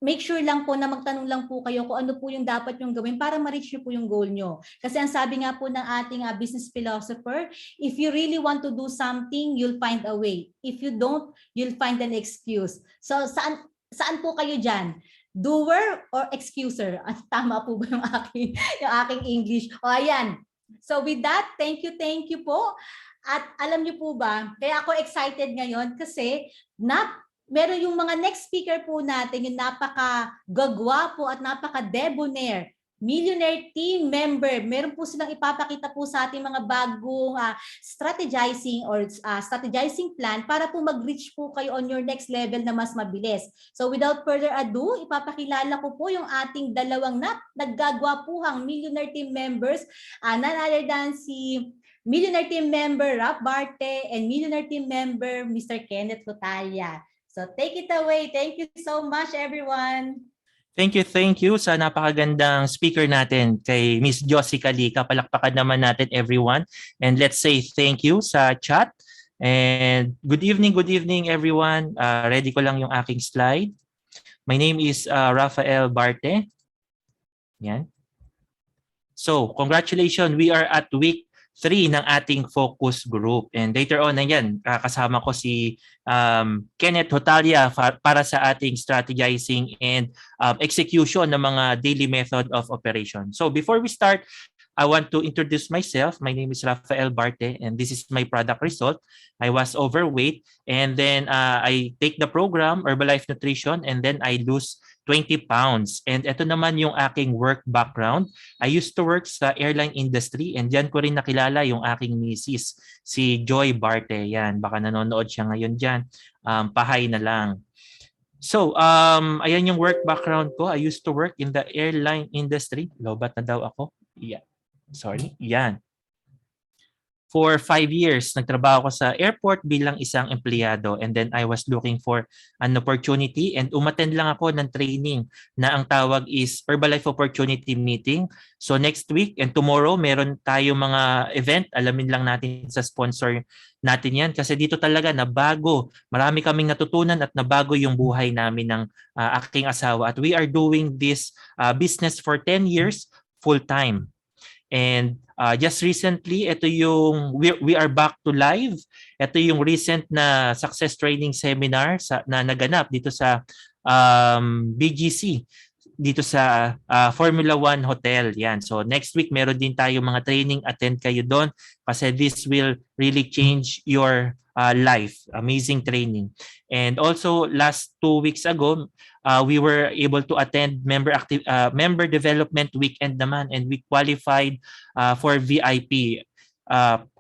Make sure lang po na magtanong lang po kayo kung ano po yung dapat yung gawin para ma-reach nyo po yung goal nyo. Kasi ang sabi nga po ng ating business philosopher, if you really want to do something, you'll find a way. If you don't, you'll find an excuse. So saan po kayo dyan? Doer or excuser? Tama po ba yung aking English? O ayan. So with that, thank you po. At alam niyo po ba, kaya ako excited ngayon kasi meron yung mga next speaker po natin, yung napaka-gagwapo at napaka-debonair millionaire team member. Meron po silang ipapakita po sa ating mga bagong strategizing or strategizing plan para po mag-reach po kayo on your next level na mas mabilis. So without further ado, ipapakilala ko po yung ating dalawang naggagwapuhang millionaire team members, none other than si millionaire team member Raf Barte and millionaire team member Mr. Kenneth Hutalia. So take it away. Thank you so much, everyone. Thank you sa napakagandang speaker natin kay Miss Josie Calika. Palakpakan naman natin everyone. And let's say thank you sa chat. And good evening everyone. Ready ko lang yung aking slide. My name is Rafael Barte. Yan. So congratulations, we are at week 3 ng ating focus group. And later on, ayan, kasama ko si Kenneth Hutalia para sa ating strategizing and execution ng mga daily method of operation. So before we start, I want to introduce myself. My name is Rafael Barte and this is my product result. I was overweight and then I take the program Herbalife Nutrition and then I lose 20 pounds. And ito naman yung aking work background. I used to work sa airline industry and diyan ko rin nakilala yung aking misis, si Joy Barte. Yan, baka nanonood siya ngayon diyan. Pahay na lang. So, ayan yung work background ko. I used to work in the airline industry. Lobat na daw ako. Yeah. Sorry. Yan. For 5 years, nagtrabaho ko sa airport bilang isang empleyado and then I was looking for an opportunity and umattend lang ako ng training na ang tawag is Herbalife Opportunity Meeting. So next week and tomorrow, meron tayo mga event. Alamin lang natin sa sponsor natin yan kasi dito talaga nabago. Marami kaming natutunan at nabago yung buhay namin ng aking asawa. At we are doing this business for 10 years full-time. And Just recently, ito yung we are back to live. Ito yung recent na success training seminar na naganap dito sa BGC, dito sa Formula 1 Hotel. Yan. So next week meron din tayo mga training, attend kayo doon kasi this will really change your life. Amazing training. And also last 2 weeks ago, we were able to attend member development weekend naman, and we qualified for VIP.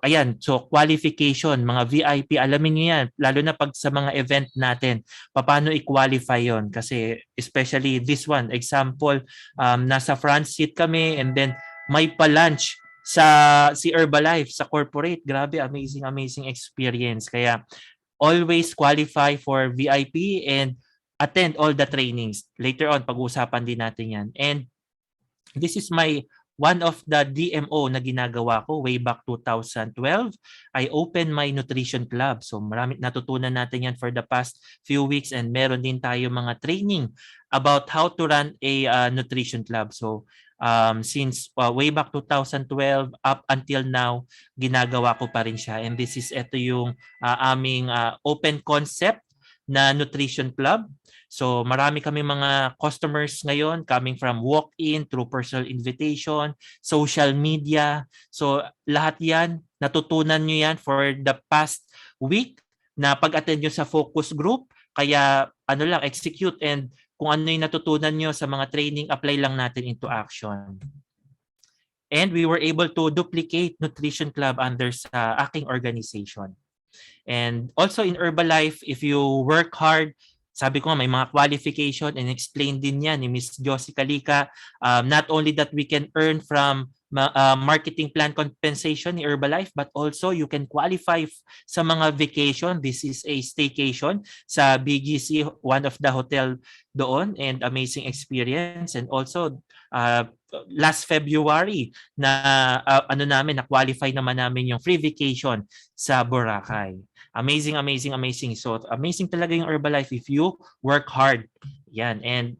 Ayan, so qualification, mga VIP, alamin niyo yan, lalo na pag sa mga event natin, paano i-qualify yon. Kasi especially this one, example, nasa front seat kami and then may pa-lunch si Herbalife sa corporate. Grabe, amazing experience. Kaya always qualify for VIP and attend all the trainings. Later on, pag-uusapan din natin yan. And this is one of the DMO na ginagawa ko way back 2012. I opened my nutrition club. So marami natutunan natin yan for the past few weeks, and meron din tayo mga training about how to run a nutrition club. So since way back 2012 up until now, ginagawa ko pa rin siya. And this is ito yung aming open concept na nutrition club. So marami kami mga customers ngayon coming from walk-in, through personal invitation, social media. So lahat yan, natutunan nyo yan for the past week na pag-attend nyo sa focus group. Kaya execute, and kung ano yung natutunan nyo sa mga training, apply lang natin into action. And we were able to duplicate Nutrition Club under sa aking organization. And also in Herbalife, if you work hard, sabi ko nga, may mga qualification, and explain din yan ni Ms. Josie Callica. Not only that we can earn from marketing plan compensation ni Herbalife, but also you can qualify sa mga vacation. This is a staycation sa BGC, one of the hotel doon, and amazing experience. And also last February na na-qualify naman namin yung free vacation sa Boracay. Amazing. So amazing talaga yung Herbalife if you work hard. Yan. And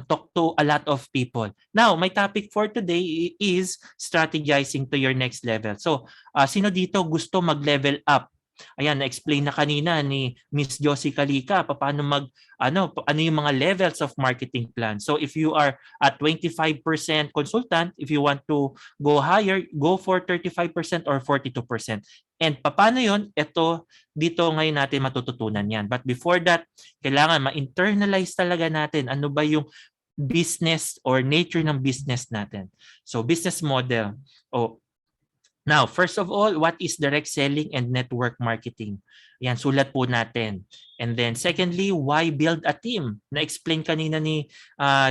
talk to a lot of people. Now, my topic for today is strategizing to your next level. So, sino dito gusto mag-level up? Ayan, na-explain na kanina ni Miss Josie Callica paano ano yung mga levels of marketing plan. So if you are at 25% consultant, if you want to go higher, go for 35% or 42%. And paano yon? Dito ngayon natin matututunan yan. But before that, kailangan ma-internalize talaga natin ano ba yung business or nature ng business natin. So business model. Now, first of all, what is direct selling and network marketing? Yan, sulat po natin. And then secondly, why build a team? Na-explain kanina ni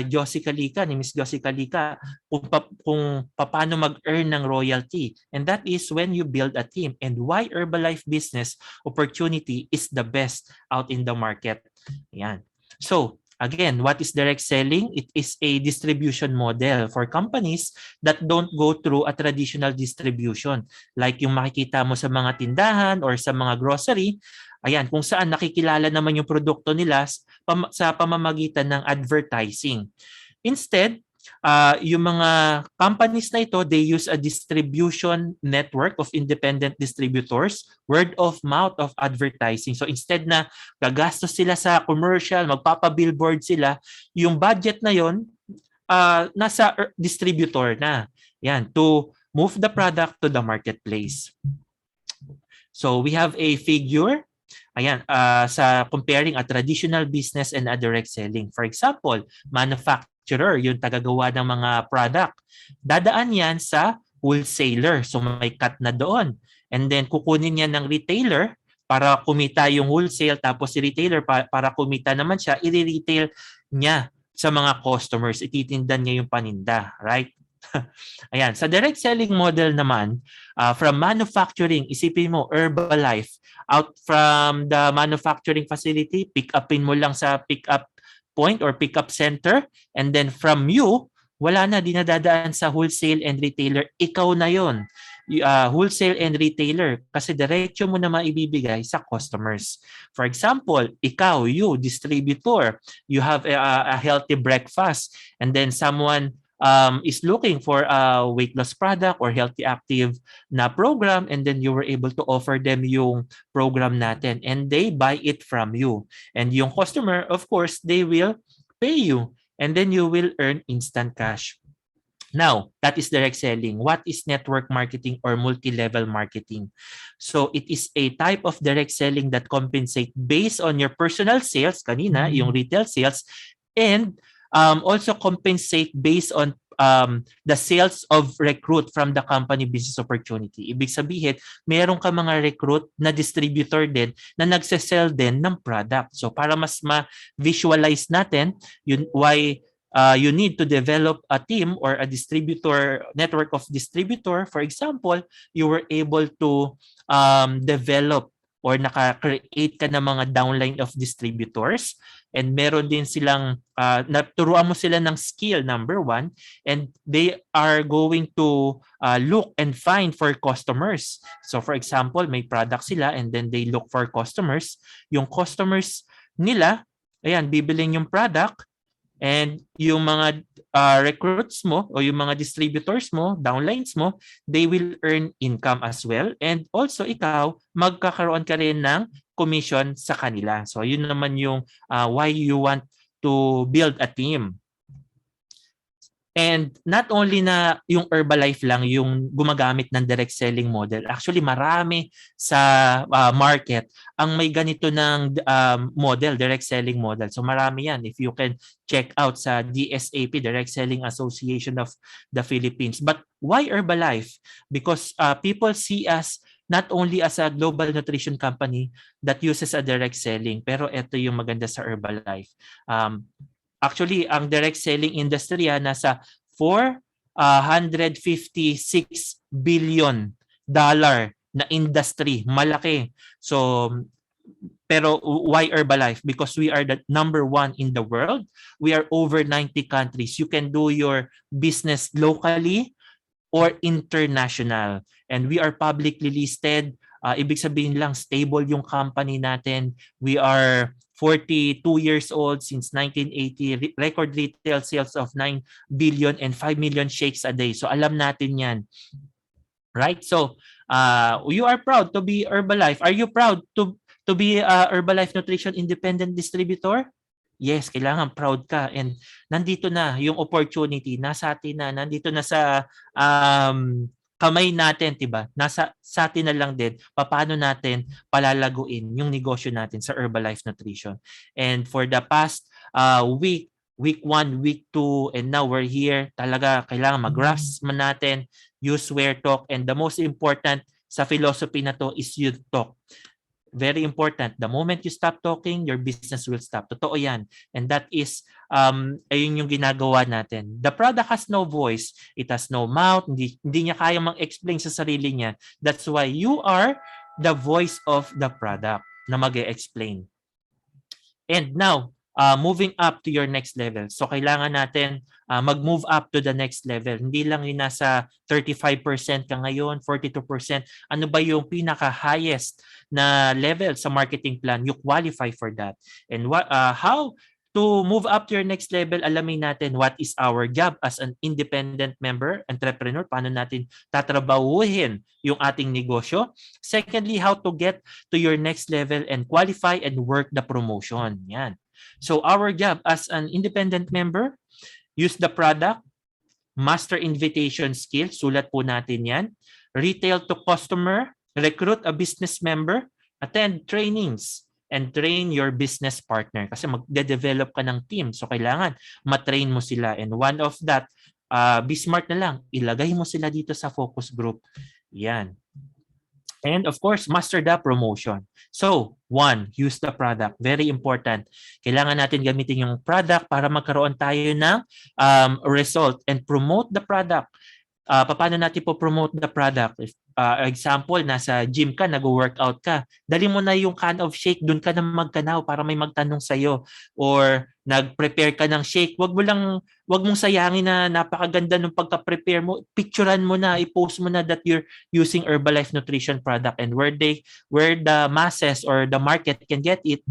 Josie Callica, ni Miss Josie Callica, kung paano mag-earn ng royalty. And that is when you build a team. And why Herbalife business opportunity is the best out in the market. Yan. So, again, what is direct selling? It is a distribution model for companies that don't go through a traditional distribution. Like yung makikita mo sa mga tindahan or sa mga grocery, ayan, kung saan nakikilala naman yung produkto nila sa pamamagitan ng advertising. Instead, yung mga companies na ito, they use a distribution network of independent distributors, word of mouth of advertising. So instead na gagastos sila sa commercial, magpapa-billboard sila, yung budget na yon nasa distributor na. Yan, to move the product to the marketplace. So we have a figure. Ayan, sa comparing a traditional business and a direct selling. For example, manufacturer, yung tagagawa ng mga product. Dadaan yan sa wholesaler. So may cut na doon. And then kukunin yan ng retailer para kumita yung wholesale, tapos si retailer para kumita naman siya, i-retail niya sa mga customers. Ititindan niya yung paninda, right? Ayan, sa direct selling model naman, from manufacturing, isipin mo, Herbalife, out from the manufacturing facility, pick upin mo lang sa pick up point or pick up center, and then from you, wala na, dinadadaan sa wholesale and retailer, ikaw na yon. Wholesale and retailer, kasi diretso mo na maibibigay sa customers. For example, ikaw, you, distributor, you have a healthy breakfast, and then someone is looking for a weight loss product or healthy active na program, and then you were able to offer them yung program natin and they buy it from you. And yung customer, of course, they will pay you and then you will earn instant cash. Now, that is direct selling. What is network marketing or multi-level marketing? So, it is a type of direct selling that compensate based on your personal sales, kanina, yung retail sales, and also compensate based on the sales of recruit from the company business opportunity. Ibig sabihin, meron ka mga recruit na distributor din na nagsesell din ng product. So, para mas ma-visualize natin yun, why you need to develop a team or a distributor, network of distributor. For example, you were able to develop or naka-create ka ng mga downline of distributors and meron din silang, naturuan mo sila ng skill, number one, and they are going to look and find for customers. So for example, may product sila and then they look for customers. Yung customers nila, ayan, bibiling yung product, and yung mga recruits mo o yung mga distributors mo, downlines mo, they will earn income as well. And also ikaw, magkakaroon ka rin ng commission sa kanila. So yun naman yung why you want to build a team. And not only na yung Herbalife lang yung gumagamit ng direct selling model. Actually, marami sa market ang may ganito ng model, direct selling model. So marami yan if you can check out sa DSAP, Direct Selling Association of the Philippines. But why Herbalife? Because people see us not only as a global nutrition company that uses a direct selling, pero ito yung maganda sa Herbalife. Actually, ang direct selling industry nasa $456 billion na industry. Malaki. So, pero why Herbalife? Because we are the number one in the world. We are over 90 countries. You can do your business locally or international. And we are publicly listed. Ibig sabihin lang, stable yung company natin. We are 42 years old since 1980, record retail sales of 9 billion and 5 million shakes a day. So alam natin yan. Right? So you are proud to be Herbalife. Are you proud to be a Herbalife Nutrition Independent Distributor? Yes, kailangan proud ka. And nandito na yung opportunity, nasa atin na, nandito na sa kamay natin, diba? Nasa sa atin na lang din paano natin palalaguin yung negosyo natin sa Herbalife Nutrition. And for the past week 1, week 2, and now we're here, talaga kailangan mag-grasp man natin, use where talk, and the most important sa philosophy na to is you talk. Very important. The moment you stop talking, your business will stop. Totoo yan. And that is, ayun yung ginagawa natin. The product has no voice. It has no mouth. Hindi niya kaya mag-explain sa sarili niya. That's why you are the voice of the product na mag-explain. And now, moving up to your next level. So, kailangan natin mag-move up to the next level. Hindi lang yung nasa 35% ka ngayon, 42%. Ano ba yung pinaka-highest na level sa marketing plan? You qualify for that. And how to move up to your next level, alamin natin what is our job as an independent member, entrepreneur, paano natin tatrabahuhin yung ating negosyo. Secondly, how to get to your next level and qualify and work the promotion. Yan. So our job as an independent member, use the product, master invitation skills, sulat po natin yan, retail to customer, recruit a business member, attend trainings, and train your business partner. Kasi magde-develop ka ng team, so kailangan matrain mo sila. And one of that, be smart na lang, ilagay mo sila dito sa focus group. Yan. And of course, master the promotion. So, 1, use the product. Very important. Kailangan natin gamitin yung product para magkaroon tayo ng result and promote the product. Paano natin po promote the product? If, example, nasa gym ka, nag-workout ka, dali mo na yung can of shake, dun ka na magkanaw para may magtanong sa'yo. Or nag-prepare ka ng shake, wag mong sayangin na napakaganda ng pagka-prepare mo, picturean mo na, i-post mo na that you're using Herbalife nutrition product, and where the masses or the market can get it,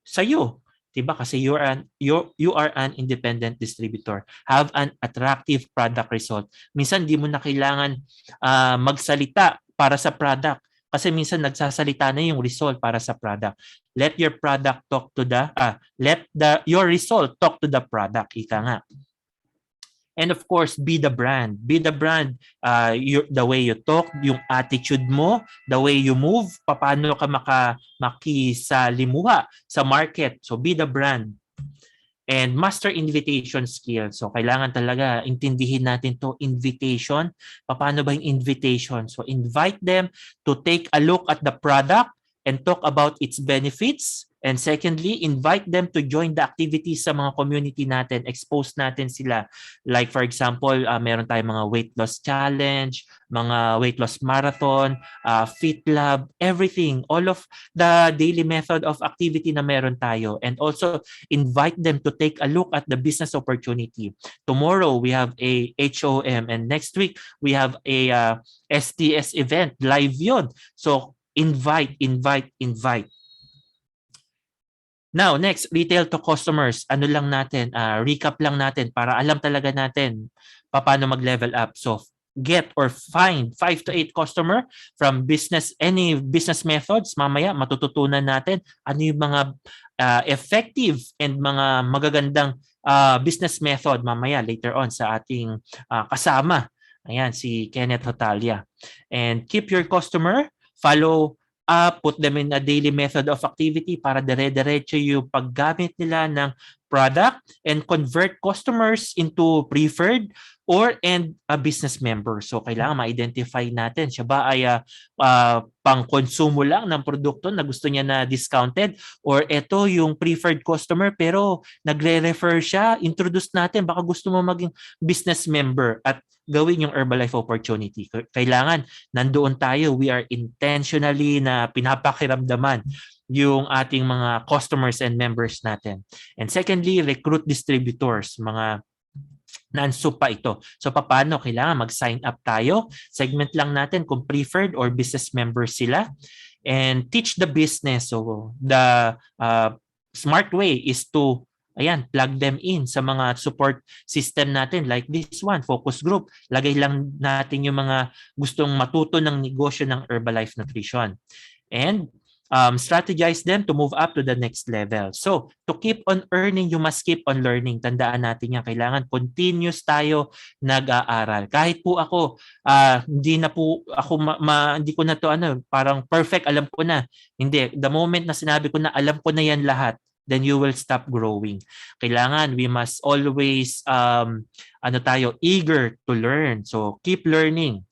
sa'yo. Diba? Kasi you are an independent distributor. Have an attractive product result. Minsan di mo na kailangan magsalita para sa product. Kasi minsan nagsasalita na yung result para sa product. Let your product talk to your result talk to the product. Ika nga. And of course, be the brand. Be the brand. The way you talk, yung attitude mo, the way you move, paano ka makisalimuha sa market. So be the brand. And master invitation skills. So kailangan talaga intindihin natin to invitation. Paano ba yung invitation? So invite them to take a look at the product and talk about its benefits. And secondly, invite them to join the activities sa mga community natin. Expose natin sila. Like for example, meron tayong mga weight loss challenge, mga weight loss marathon, fit lab, everything. All of the daily method of activity na meron tayo. And also, invite them to take a look at the business opportunity. Tomorrow, we have a HOM. And next week, we have a STS event. Live yun. So, invite. Now, next, retail to customers. Ano lang natin, recap lang natin para alam talaga natin paano mag-level up. So, get or find 5 to 8 customer from any business methods. Mamaya, matututunan natin ano yung mga effective and mga magagandang business method mamaya later on sa ating kasama. Ayan, si Kenneth Hotalia. And keep your customer, follow put them in a daily method of activity para dire-diretso yung paggamit nila ng product and convert customers into preferred and a business member. So kailangan ma-identify natin siya ba ay pang-konsumo lang ng produkto na gusto niya na discounted or ito yung preferred customer pero nagre-refer siya, introduce natin baka gusto mo maging business member at gawin yung Herbalife opportunity. Kailangan nandoon tayo, we are intentionally na pinapakiramdaman yung ating mga customers and members natin. And secondly, recruit distributors, mga non-soup pa ito. So paano kailangan mag-sign up tayo? Segment lang natin kung preferred or business members sila and teach the business. So the smart way is to plug them in sa mga support system natin like this one, focus group. Lagay lang natin yung mga gustong matuto ng negosyo ng Herbalife Nutrition. And strategize them to move up to the next level. So, to keep on earning, you must keep on learning. Tandaan natin yan. Kailangan continuous tayo nag-aaral. Kahit po ako, hindi ko na to parang perfect, alam ko na. Hindi. The moment na sinabi ko na alam ko na yan lahat, then you will stop growing. Kailangan, we must always, eager to learn. So, keep learning.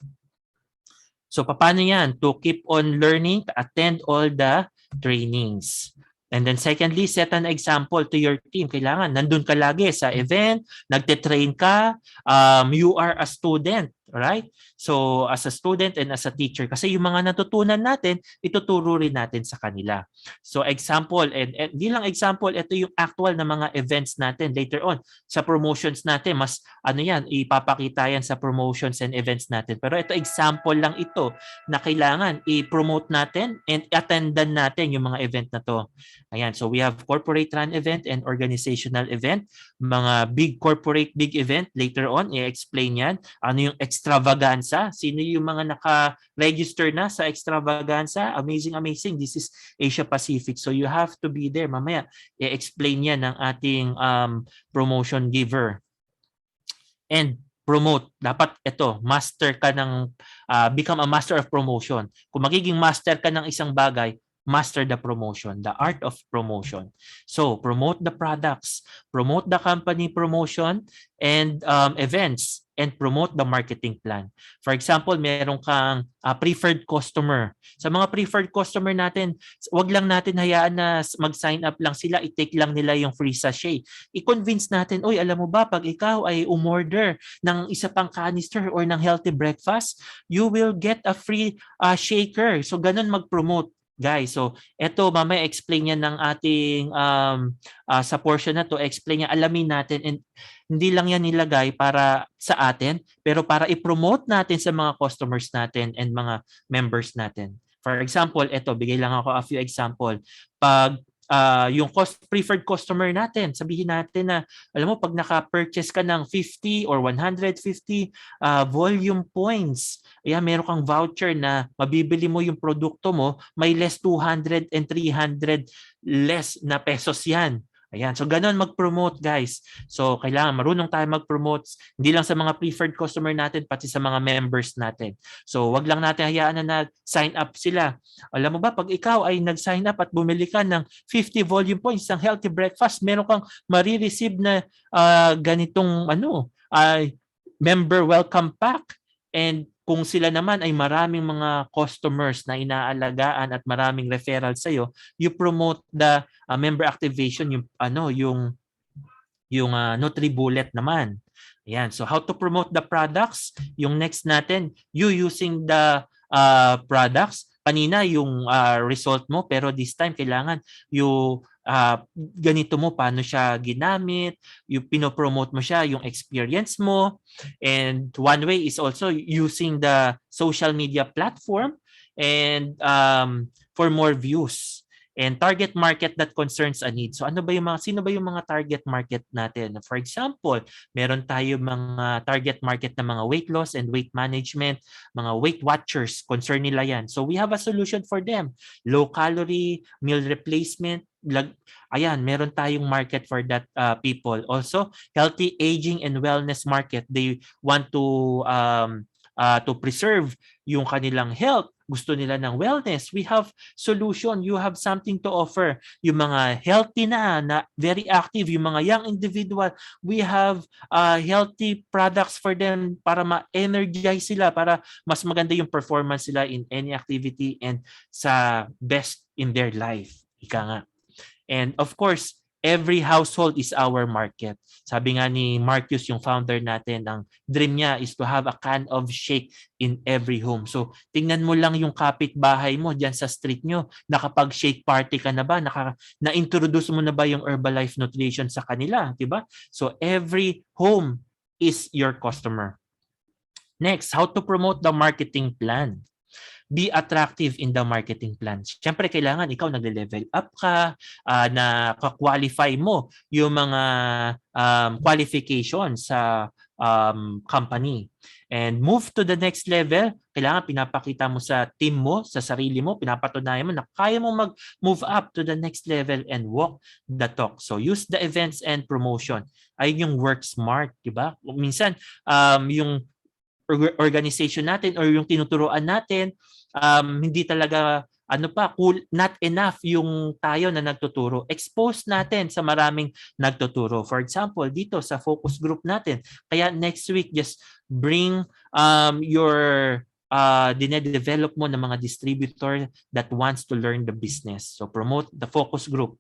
So, paano yan? To keep on learning, to attend all the trainings. And then secondly, set an example to your team. Kailangan, nandun ka lagi sa event, nagte-train ka, you are a student, right? So, as a student and as a teacher, kasi yung mga natutunan natin, ituturo rin natin sa kanila. So, example, and di lang example, ito yung actual na mga events natin later on. Sa promotions natin, mas ipapakita yan sa promotions and events natin. Pero ito, example lang ito na kailangan i-promote natin and attendan natin yung mga event na to. Ayan, so we have corporate run event and organizational event. Mga big corporate, big event, later on, i-explain yan. Ano yung extravaganza? Sino yung mga naka-register na sa extravaganza? Amazing, amazing. This is Asia Pacific. So you have to be there. Mamaya, i-explain yan ng ating promotion giver. And promote. Dapat ito, master ka ng, become a master of promotion. Kung magiging master ka ng isang bagay, master the promotion, the art of promotion. So, promote the products, promote the company promotion and events, and promote the marketing plan. For example, meron kang preferred customer. Sa mga preferred customer natin, wag lang natin hayaan na mag-sign up lang sila, i-take lang nila yung free sachet. I-convince natin, oy, alam mo ba, pag ikaw ay umorder ng isa pang canister or ng healthy breakfast, you will get a free shaker. So, ganun mag-promote. Guys, so eto mamaya explain yan ng ating sa portion na to, explain niya, alamin natin, and hindi lang yan nilagay para sa atin, pero para i-promote natin sa mga customers natin and mga members natin. For example, eto, bigay lang ako a few example. Pag yung preferred customer natin. Sabihin natin na, alam mo, pag naka-purchase ka ng 50 or 150 volume points, ayan, meron kang voucher na mabibili mo yung produkto mo, may less 200 and 300 less na pesos yan. Ayan, so ganun mag-promote, guys. So kailangan marunong tayo mag-promote, hindi lang sa mga preferred customer natin, pati sa mga members natin. So wag lang natin hayaan na sign up sila. Alam mo ba, pag ikaw ay nag-sign up at bumili ka ng 50 volume points ng healthy breakfast, meron kang marireceive na ganitong member welcome pack. And kung sila naman ay maraming mga customers na inaalagaan at maraming referral sa iyo, you promote the member activation, yung Nutri-Bullet naman. Ayan. So how to promote the products? Yung next natin, you using the products. Kanina yung result mo, pero this time kailangan yung ganito mo, paano siya ginamit, yung pinopromote mo siya, yung experience mo. And one way is also using the social media platform and for more views. And target market that concerns a need. So sino ba yung mga target market natin? For example, meron tayo mga target market na mga weight loss and weight management, mga Weight Watchers, concern nila yan. So we have a solution for them. Low calorie, meal replacement, ayan, meron tayong market for that people. Also, healthy aging and wellness market. They want to preserve yung kanilang health. Gusto nila ng wellness. We have solution. You have something to offer. Yung mga healthy na very active, yung mga young individual, we have healthy products for them para ma-energize sila, para mas maganda yung performance sila in any activity and sa best in their life. Ika nga. And of course, every household is our market. Sabi nga ni Marcus, yung founder natin, ang dream niya is to have a can of shake in every home. So, tingnan mo lang yung kapitbahay mo dyan sa street nyo. Nakapag-shake party ka na ba? Na-introduce mo na ba yung Herbalife Nutrition sa kanila? Diba? So, every home is your customer. Next, how to promote the marketing plan. Be attractive in the marketing plan. Siyempre, kailangan ikaw nagle-level up ka, na ka-qualify mo yung mga qualifications sa company. And move to the next level, kailangan pinapakita mo sa team mo, sa sarili mo, pinapatunayan mo na kaya mo mag-move up to the next level and walk the talk. So use the events and promotion. Ay yung work smart, di ba? Minsan, yung organization natin or yung tinuturuan natin, hindi talaga not enough yung tayo na nagtuturo. Expose natin sa maraming nagtuturo. For example, dito sa focus group natin. Kaya next week, just bring your dinedevelop mo ng mga distributor that wants to learn the business. So promote the focus group.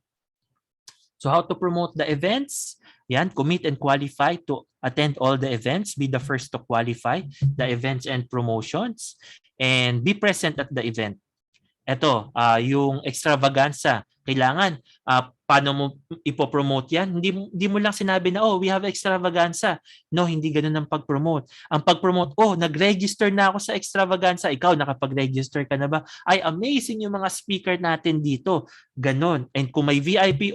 So how to promote the events? Yan, commit and qualify to attend all the events. Be the first to qualify the events and promotions. And be present at the event. Ito, yung extravaganza. Kailangan, paano mo ipopromote yan? Hindi mo lang sinabi na, we have extravaganza. No, hindi ganun ang pag-promote. Ang pag-promote, nag-register na ako sa extravaganza. Ikaw, nakapag-register ka na ba? Ay, amazing yung mga speaker natin dito. Ganon. And kung may VIP,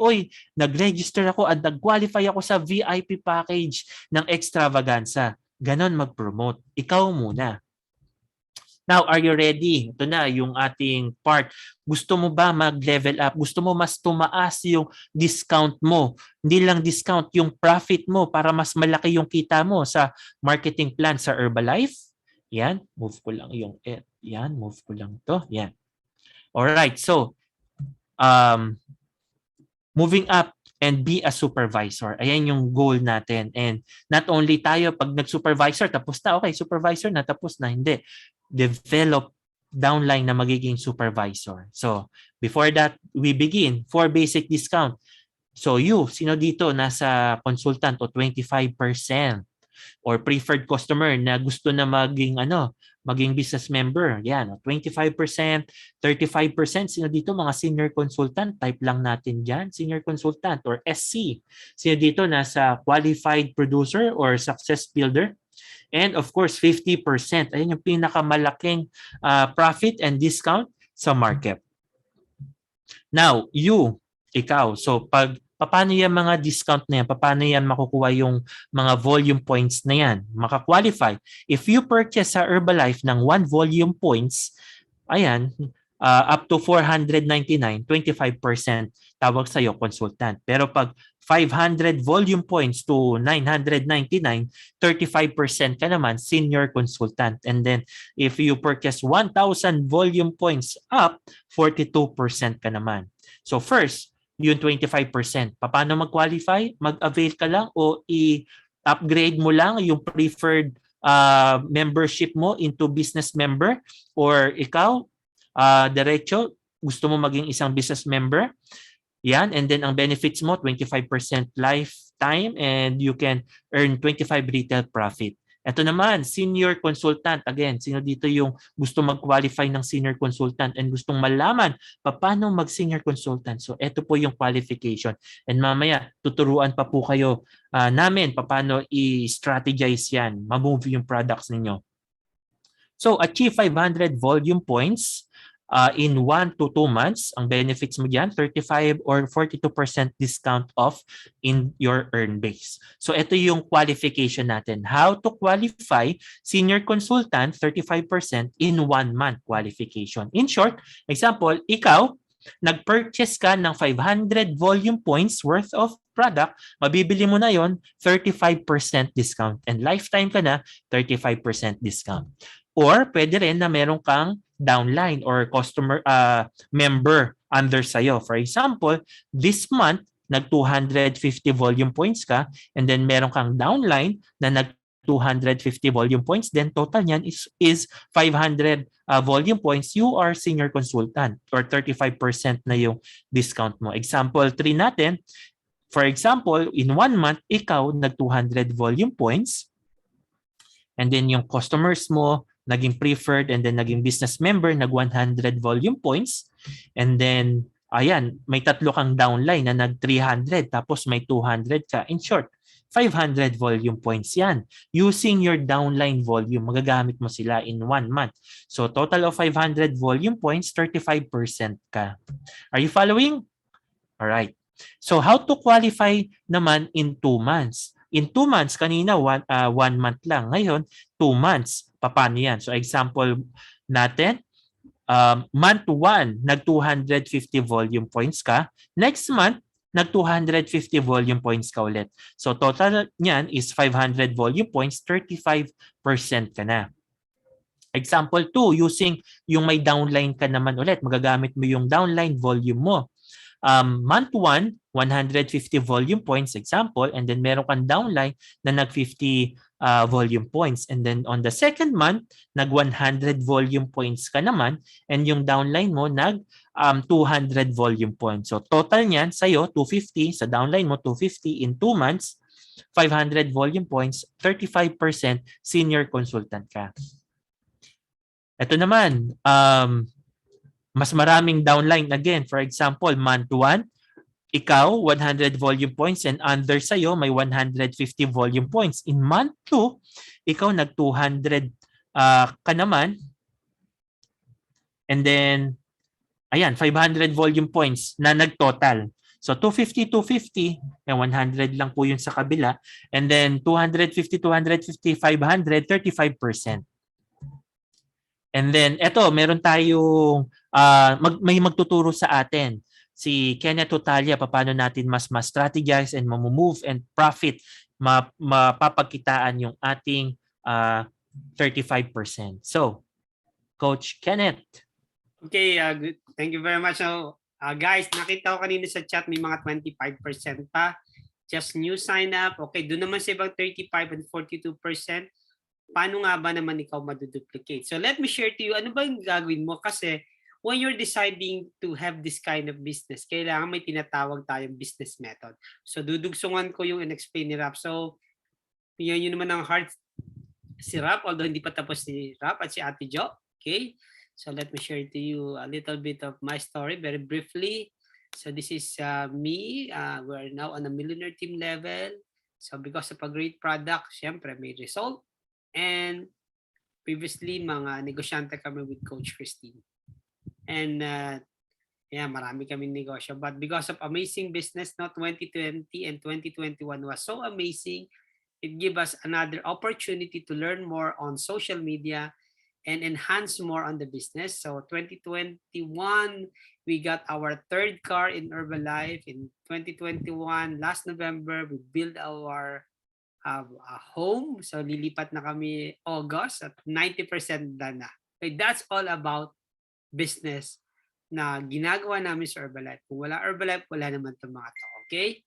nag-register ako at nag-qualify ako sa VIP package ng extravaganza. Ganon mag-promote. Ikaw muna. Now, are you ready? Ito na yung ating part. Gusto mo ba mag-level up? Gusto mo mas tumaas yung discount mo? Hindi lang discount, yung profit mo para mas malaki yung kita mo sa marketing plan sa Herbalife? Yan. Move ko lang yung yan. Move ko lang to. Yan. Alright. So, moving up and be a supervisor. Ayan yung goal natin. And not only tayo, pag nag-supervisor, tapos na. Okay, supervisor na, tapos na. Hindi. Develop downline na magiging supervisor. So, before that, we begin 4 basic discount. So, sino dito nasa consultant o 25% or preferred customer na gusto na maging business member. Yan, 25%, 35%. Sino dito? Mga senior consultant. Type lang natin dyan. Senior consultant or SC. Sino dito? Nasa qualified producer or success builder. And of course, 50%. Ayan yung pinakamalaking profit and discount sa market. Now, ikaw. So paano yan mga discount na yan? Paano yan makukuha yung mga volume points na yan? Maka-qualify. If you purchase sa Herbalife ng 1 volume points, ayan, up to 499, 25% tawag sa'yo consultant. Pero pag 500 volume points to 999, 35% ka naman senior consultant. And then if you purchase 1,000 volume points up, 42% ka naman. So first, yung 25%. Paano mag-qualify? Mag-avail ka lang o i-upgrade mo lang yung preferred membership mo into business member, or ikaw, diretso, gusto mo maging isang business member. Yan, and then ang benefits mo, 25% lifetime and you can earn 25 retail profit. Ito naman, senior consultant. Again, sino dito yung gusto mag-qualify ng senior consultant and gustong malaman paano mag-senior consultant? So, ito po yung qualification. And mamaya, tuturuan pa po kayo namin paano i-strategize yan, ma-move yung products ninyo. So, achieve 500 volume points in 1 to 2 months. Ang benefits mo dyan, 35 or 42% discount off in your earn base. So ito yung qualification natin. How to qualify senior consultant, 35% in 1 month qualification. In short, example, ikaw, nag-purchase ka ng 500 volume points worth of product, mabibili mo na yon 35% discount. And lifetime ka na, 35% discount. Or pwede rin na meron kang downline or customer member under sa'yo. For example, this month, nag-250 volume points ka and then meron kang downline na nag-250 volume points, then total niyan is 500 volume points. You are senior consultant or 35% na yung discount mo. Example 3 natin, for example, in 1 month, ikaw nag-200 volume points and then yung customers mo naging preferred and then naging business member, nag-100 volume points. And then, ayan, may 3 kang downline na nag-300 tapos may 200 ka. In short, 500 volume points yan. Using your downline volume, magagamit mo sila in 1 month. So, total of 500 volume points, 35% ka. Are you following? All right. So, how to qualify naman in 2 months? In 2 months, kanina 1 month lang. Ngayon, 2 months. Paano yan? So example natin, month 1, nag-250 volume points ka. Next month, nag-250 volume points ka ulit. So total niyan is 500 volume points, 35% ka na. Example 2, using yung may downline ka naman ulit. Magagamit mo yung downline volume mo. Month 1, 150 volume points, example, and then meron kang downline na nag-50 volume points. And then on the second month, nag-100 volume points ka naman and yung downline mo nag-200 volume points. So total niyan sa'yo, 250. Sa downline mo, 250 in 2 months, 500 volume points, 35% senior consultant ka. Ito naman, mas maraming downline again. For example, month 1, ikaw 100 volume points and under sa'yo may 150 volume points. In month 2, ikaw nag-200 ka naman. And then, ayan, 500 volume points na nag-total. So 250, 250, may 100 lang po yun sa kabila. And then 250, 250, 500, 35%. And then, eto, meron tayong may magtuturo sa atin. Si Kenneth Otalia, paano natin mas strategize and mamove and profit, mapapagkitaan yung ating 35%. So, Coach Kenneth. Okay, good. Thank you very much. So, guys, nakita ko kanina sa chat may mga 25% pa. Just new sign up. Okay, doon naman sa ibang 35 and 42%. Paano nga ba naman ikaw maduduplicate? So let me share to you, ano ba yung gagawin mo? Kasi when you're deciding to have this kind of business, kailangan may tinatawag tayong business method. So dudugsungan ko yung in-explain ni Rap. So yun naman ang hard si Rap, although hindi pa tapos si Rap at si Ate Jo. Okay? So let me share to you a little bit of my story very briefly. So this is me. We're now on a millionaire team level. So because of a great product, syempre may result. And previously, mga negosyante kami with Coach Christine. And Yeah, marami kaming negosyo. But because of amazing business, no, 2020 and 2021 was so amazing. It gave us another opportunity to learn more on social media and enhance more on the business. So 2021, we got our third car in Herbalife. In 2021, last November, we built our a home. So lilipat na kami August at 90% done na. Okay, that's all about business na ginagawa namin sa Herbalife. Kung wala Herbalife, wala naman itong mga to. Okay?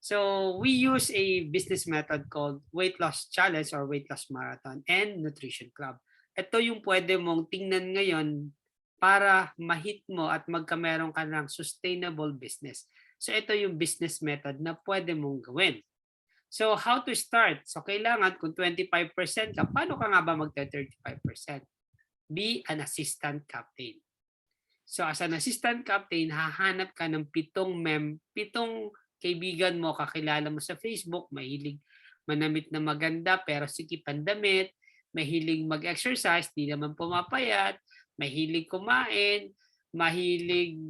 So we use a business method called Weight Loss Challenge or Weight Loss Marathon and Nutrition Club. Ito yung pwede mong tingnan ngayon para ma-hit mo at magkameron ka ng sustainable business. So ito yung business method na pwede mong gawin. So how to start? So kailangan kung 25% ka, paano ka nga ba magta-35%? Be an assistant captain. So as an assistant captain, hahanap ka ng pitong kaibigan mo, kakilala mo sa Facebook, mahilig manamit na maganda pero sikip ang damit, mahilig mag-exercise, di naman pumapayat, mahilig kumain, mahilig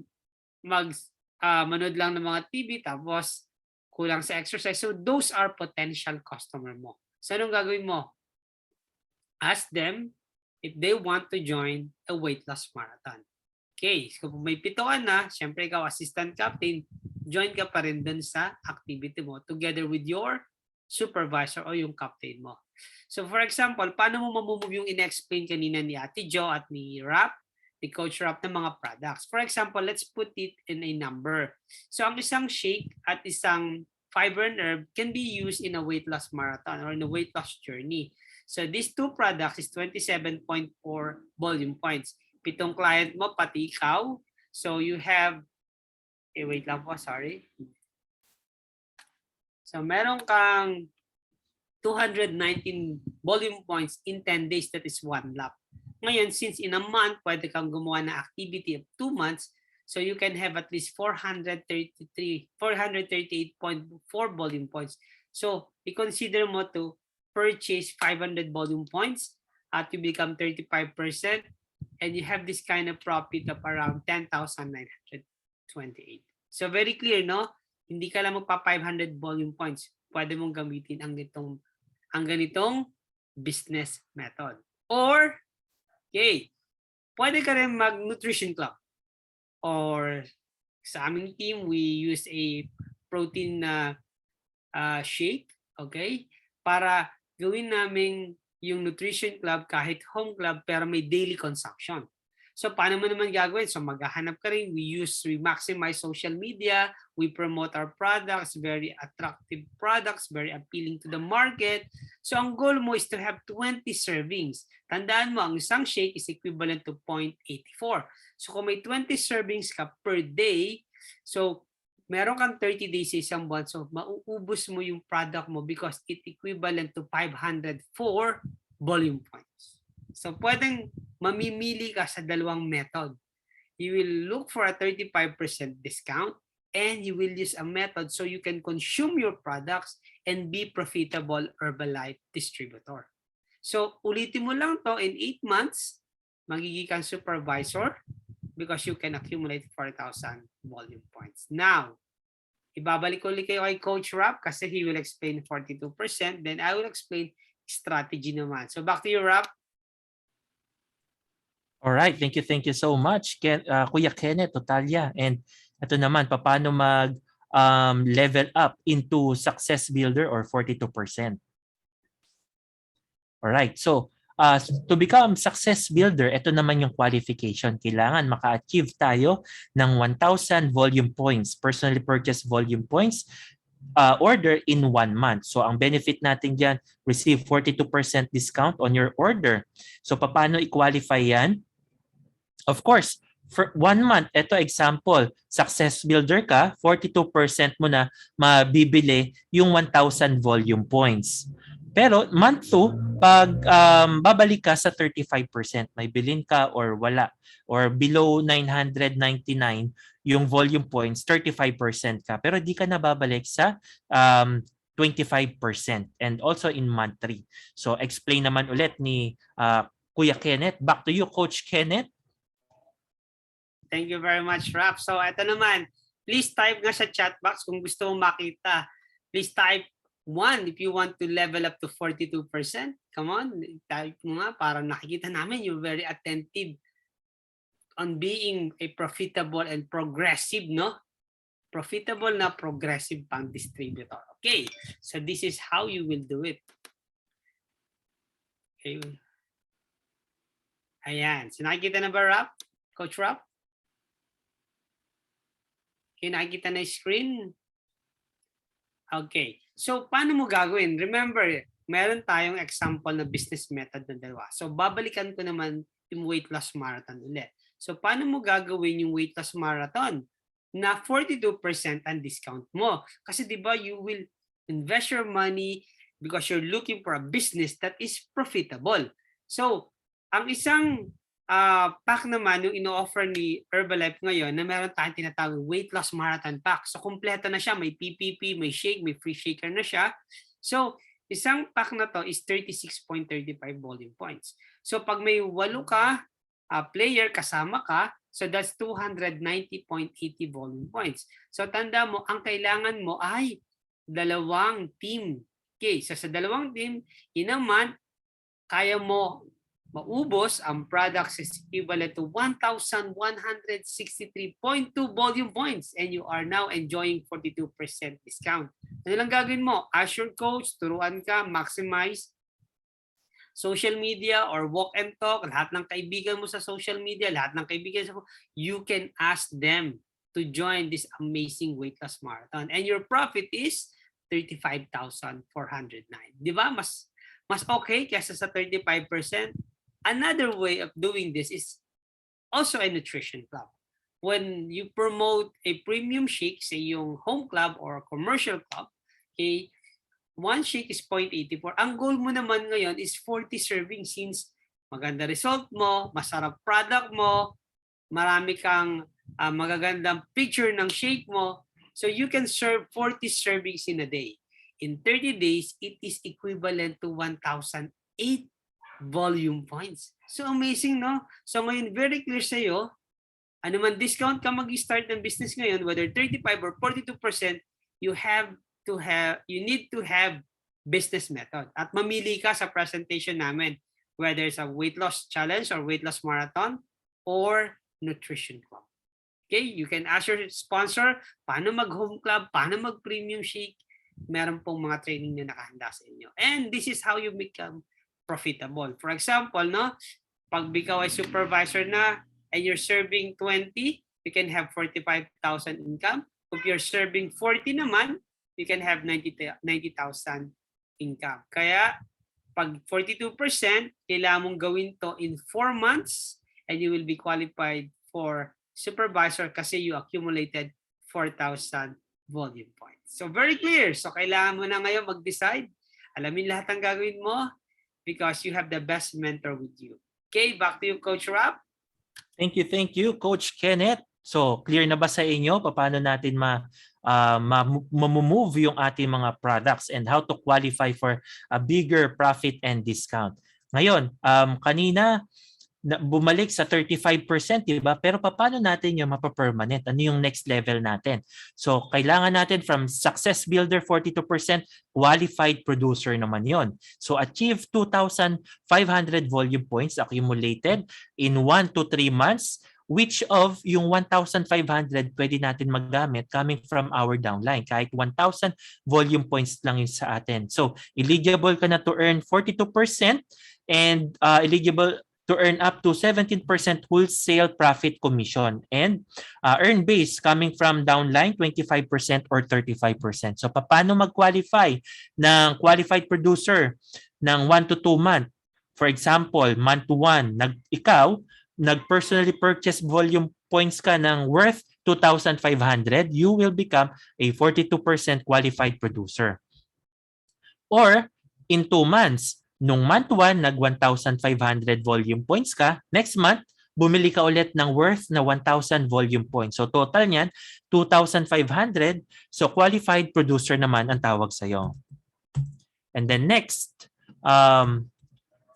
manood lang ng mga TV tapos kulang sa exercise. So those are potential customer mo. So anong gagawin mo? Ask them if they want to join a weight loss marathon. Okay, so kung may 7 ka na, syempre ikaw assistant captain, join ka pa rin dun sa activity mo together with your supervisor o yung captain mo. So for example, paano mo mamumove yung in-explain kanina ni Ate Jo at ni Rap, ni Coach Rap ng mga products? For example, let's put it in a number. So ang isang shake at isang fiber and herb can be used in a weight loss marathon or in a weight loss journey. So these two products is 27.4 volume points. 7 client mo, pati ikaw. So you have, wait lang po, sorry. So meron kang 219 volume points in 10 days, that is 1 lap. Ngayon, since in a month, pwede kang gumawa na activity of 2 months, so you can have at least 438.4 volume points. So, i-consider mo to purchase 500 volume points at you become 35%. And you have this kind of profit of around 10,928. So very clear, no? Hindi ka lang magpa 500 volume points. Pwede mong gamitin ang ganitong business method. Or, okay, pwede ka rin mag-nutrition club. Or sa aming team, we use a protein shake, okay? Para gawin namin yung nutrition club kahit home club pero may daily consumption. So paano mo naman gagawin? So maghahanap ka rin, we maximize social media, we promote our products, very attractive products, very appealing to the market. So ang goal mo is to have 20 servings. Tandaan mo, ang isang shake is equivalent to 0.84. So kung may 20 servings ka per day, so meron kang 30 days sa isang buwan, so mauubos mo yung product mo because it equivalent to 504 volume points. So pwedeng mamimili ka sa dalawang method. You will look for a 35% discount and you will use a method so you can consume your products and be profitable Herbalife distributor. So ulitin mo lang to in 8 months, magiging kang supervisor, because you can accumulate 4,000 volume points. Now, ibabalik ko ulit kayo kay Coach Rap kasi he will explain 42%. Then I will explain strategy naman. So back to you, Rap. All right, thank you so much, Kuya Kenneth Totalia. And ito naman, paano mag level up into success builder or 42%. All right, so to become success builder, ito naman yung qualification. Kailangan maka-achieve tayo ng 1,000 volume points, personally purchased volume points, order in 1 month. So ang benefit natin dyan, receive 42% discount on your order. So paano i-qualify yan? Of course, for 1 month, ito example, success builder ka, 42% mo na mabibili yung 1,000 volume points. Pero month 2, pag babalik ka sa 35%, may bilhin ka or wala, or below 999 yung volume points, 35% ka. Pero di ka na babalik sa 25%. And also in month 3. So explain naman ulit ni Kuya Kenneth. Back to you, Coach Kenneth. Thank you very much, Rap. So, ito naman. Please type nga sa chat box kung gusto mong makita. Please type 1 if you want to level up to 42%. Come on, type mo nga para nakikita namin you're very attentive on being a profitable and progressive, no? Profitable na progressive pang distributor. Okay, so this is how you will do it. Okay. Ayan. So nakikita na ba, Rap? Coach Rap? Okay, nakikita na yung screen? Okay. So, paano mo gagawin? Remember, meron tayong example na business method na dalawa. So, babalikan ko naman yung weight loss marathon ulit. So, paano mo gagawin yung weight loss marathon na 42% ang discount mo? Kasi di ba you will invest your money because you're looking for a business that is profitable. So, ang isang pack naman yung ino-offer ni Herbalife ngayon na meron tayong tinatawag weight loss marathon pack. So, kompleto na siya. May PPP, may shake, may free shaker na siya. So, isang pack na to is 36.35 volume points. So, pag may 8 ka player kasama ka, so that's 290.80 volume points. So, tanda mo, ang kailangan mo ay 2 team. Okay, so sa 2 team, in a month, kaya mo maubos ang products is equivalent to 1,163.2 volume points and you are now enjoying 42% discount. Ano lang gagawin mo? Ask your coach, turuan ka, maximize social media or walk and talk, lahat ng kaibigan mo sa social media, lahat ng kaibigan sa you can ask them to join this amazing weight loss marathon and your profit is 35,409. Di ba? Mas okay kaysa sa 35%. Another way of doing this is also a nutrition club. When you promote a premium shake, say yung home club or commercial club, okay, 1 shake is 0.84. Ang goal mo naman ngayon is 40 servings since maganda result mo, masarap product mo, marami kang magagandang picture ng shake mo. So you can serve 40 servings in a day. In 30 days, it is equivalent to 1,008 volume points. So amazing, no? So ngayon, very clear sa'yo, ano man discount ka mag-start ng business ngayon, whether 35 or 42%, you need to have business method. At mamili ka sa presentation namin, whether it's a weight loss challenge or weight loss marathon or nutrition club. Okay, you can ask your sponsor, paano mag-home club, paano mag-premium shake, meron pong mga training na nakahanda sa inyo. And this is how you become profitable. For example, no, pag ikaw ay supervisor na and you're serving 20, you can have 45,000 income. If you're serving 40 naman, you can have 90,000 income. Kaya pag 42%, kailangan mong gawin to in 4 months and you will be qualified for supervisor kasi you accumulated 4,000 volume points. So very clear. So kailangan mo na ngayon mag-decide. Alamin lahat ng gagawin mo because you have the best mentor with you. Okay, back to you, Coach Rap. Thank you, Coach Kenneth. So, clear na ba sa inyo paano natin ma-move yung ating mga products and how to qualify for a bigger profit and discount? Ngayon, kanina bumalik sa 35%, di ba? Pero paano natin yung mapa-permanent? Ano yung next level natin? So, kailangan natin from Success Builder 42%, qualified producer naman yon. So, achieve 2,500 volume points accumulated in 1 to 3 months, which of yung 1,500 pwede natin magamit coming from our downline. Kahit 1,000 volume points lang yun sa atin. So, eligible ka na to earn 42% and eligible to earn up to 17% wholesale profit commission and earn base coming from downline 25% or 35%. So paano mag-qualify ng qualified producer ng 1 to 2 month? For example, month 1, ikaw nag-personally purchase volume points ka ng worth 2,500, you will become a 42% qualified producer. Or in 2 months, nung month 1, nag-1,500 volume points ka. Next month, bumili ka ulit ng worth na 1,000 volume points. So total niyan, 2,500. So qualified producer naman ang tawag sa'yo. And then next,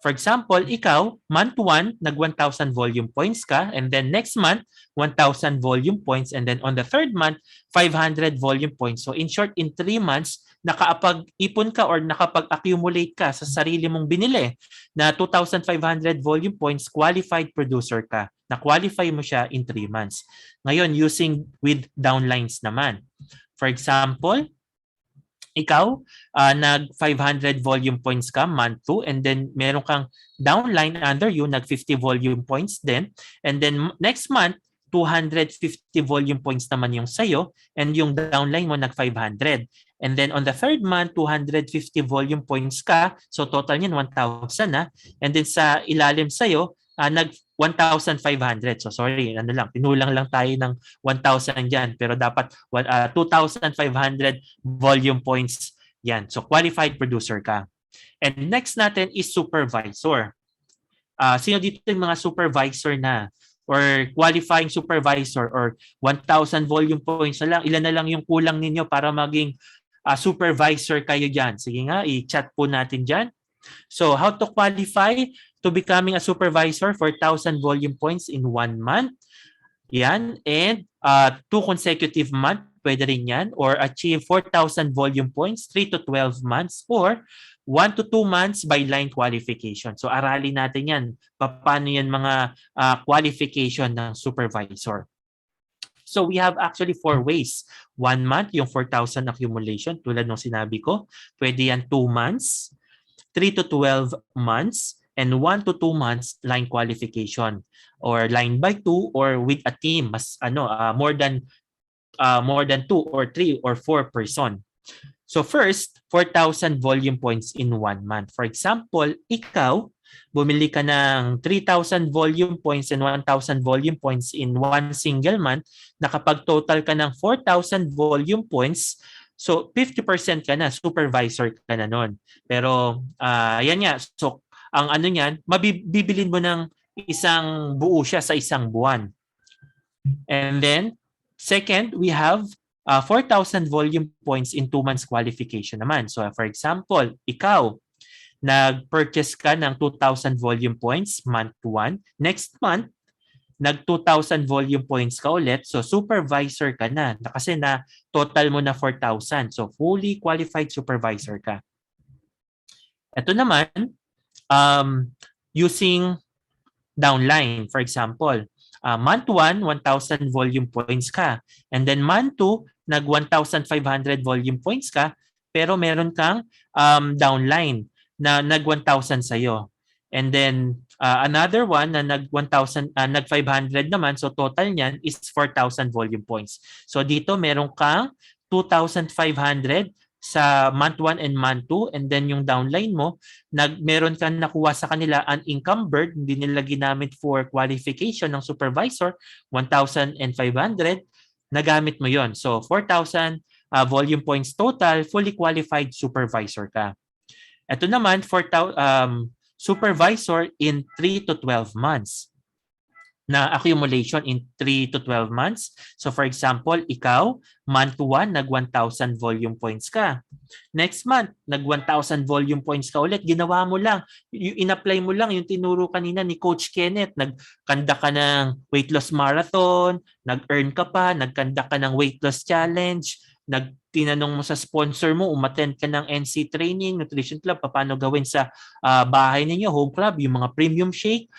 For example, ikaw, month 1, nag 1,000 volume points ka, and then next month, 1,000 volume points, and then on the third month, 500 volume points. So in short, in 3 months, nakapag-ipon ka or nakapag-accumulate ka sa sarili mong binili na 2,500 volume points, qualified producer ka. Na-qualify mo siya in 3 months. Ngayon, using with downlines naman. For example, ikaw, nag 500 volume points ka, month 2, and then meron kang downline under you, nag 50 volume points din. And then next month, 250 volume points naman yung sayo, and yung downline mo nag 500. And then on the third month, 250 volume points ka, so total niyan 1,000 na. And then sa ilalim sayo, nag 1,500. So sorry, pinulang lang tayo ng 1,000 dyan. Pero dapat 2,500 volume points yan. So qualified producer ka. And next natin is supervisor. Sino dito yung mga supervisor na or qualifying supervisor or 1,000 volume points na lang? Ilan na lang yung kulang ninyo para maging supervisor kayo dyan? Sige nga, i-chat po natin dyan. So how to qualify to becoming a supervisor for 1,000 volume points in 1 month? Yan. And 2 consecutive months, pwede rin yan. Or achieve 4,000 volume points, 3 to 12 months. Or 1 to 2 months by line qualification. So aralin natin yan. Paano yan mga qualification ng supervisor? So we have actually 4 ways. 1 month, yung 4,000 accumulation, tulad ng sinabi ko. Pwede yan 2 months, 3 to 12 months, and 1 to 2 months line qualification, or line by 2, or with a team, mas more than 2 or 3 or 4 person. So first, 4,000 volume points in 1 month. For example, ikaw, bumili ka ng 3,000 volume points and 1,000 volume points in 1 single month, nakapag-total ka ng 4,000 volume points, so 50% ka na, supervisor ka na nun. Pero yan nga, so ang ano niyan, mabibilin mo ng isang buo siya sa isang buwan. And then, second, we have 4,000 volume points in 2 months qualification naman. So for example, ikaw, nag-purchase ka ng 2,000 volume points month 1. Next month, nag 2,000 volume points ka ulit. So supervisor ka na. Kasi na total mo na 4,000. So fully qualified supervisor ka. Ito naman, using downline. For example, month 1, 1,000 volume points ka. And then month 2, nag 1,500 volume points ka. Pero meron kang downline na nag 1,000 sa'yo. And then another one na nag 1,000, nag 500 naman. So total niyan is 4,000 volume points. So dito meron kang 2,500 sa month 1 and month 2, and then yung downline mo, meron kang nakuha sa kanila unencumbered, hindi nila ginamit for qualification ng supervisor, 1,500, nagamit mo yon. So 4,000 volume points total, fully qualified supervisor ka. Ito naman, for supervisor in 3 to 12 months. Na accumulation in 3 to 12 months. So for example, ikaw, month 1, nag 1,000 volume points ka. Next month, nag 1,000 volume points ka ulit. Ginawa mo lang, in-apply mo lang yung tinuro kanina ni Coach Kenneth. Nagkanda ka ng weight loss marathon, nag-earn ka pa, nagkanda ka ng weight loss challenge, tinanong mo sa sponsor mo, umattend ka ng NC training, nutrition club, paano gawin sa bahay ninyo, home club, yung mga premium shake.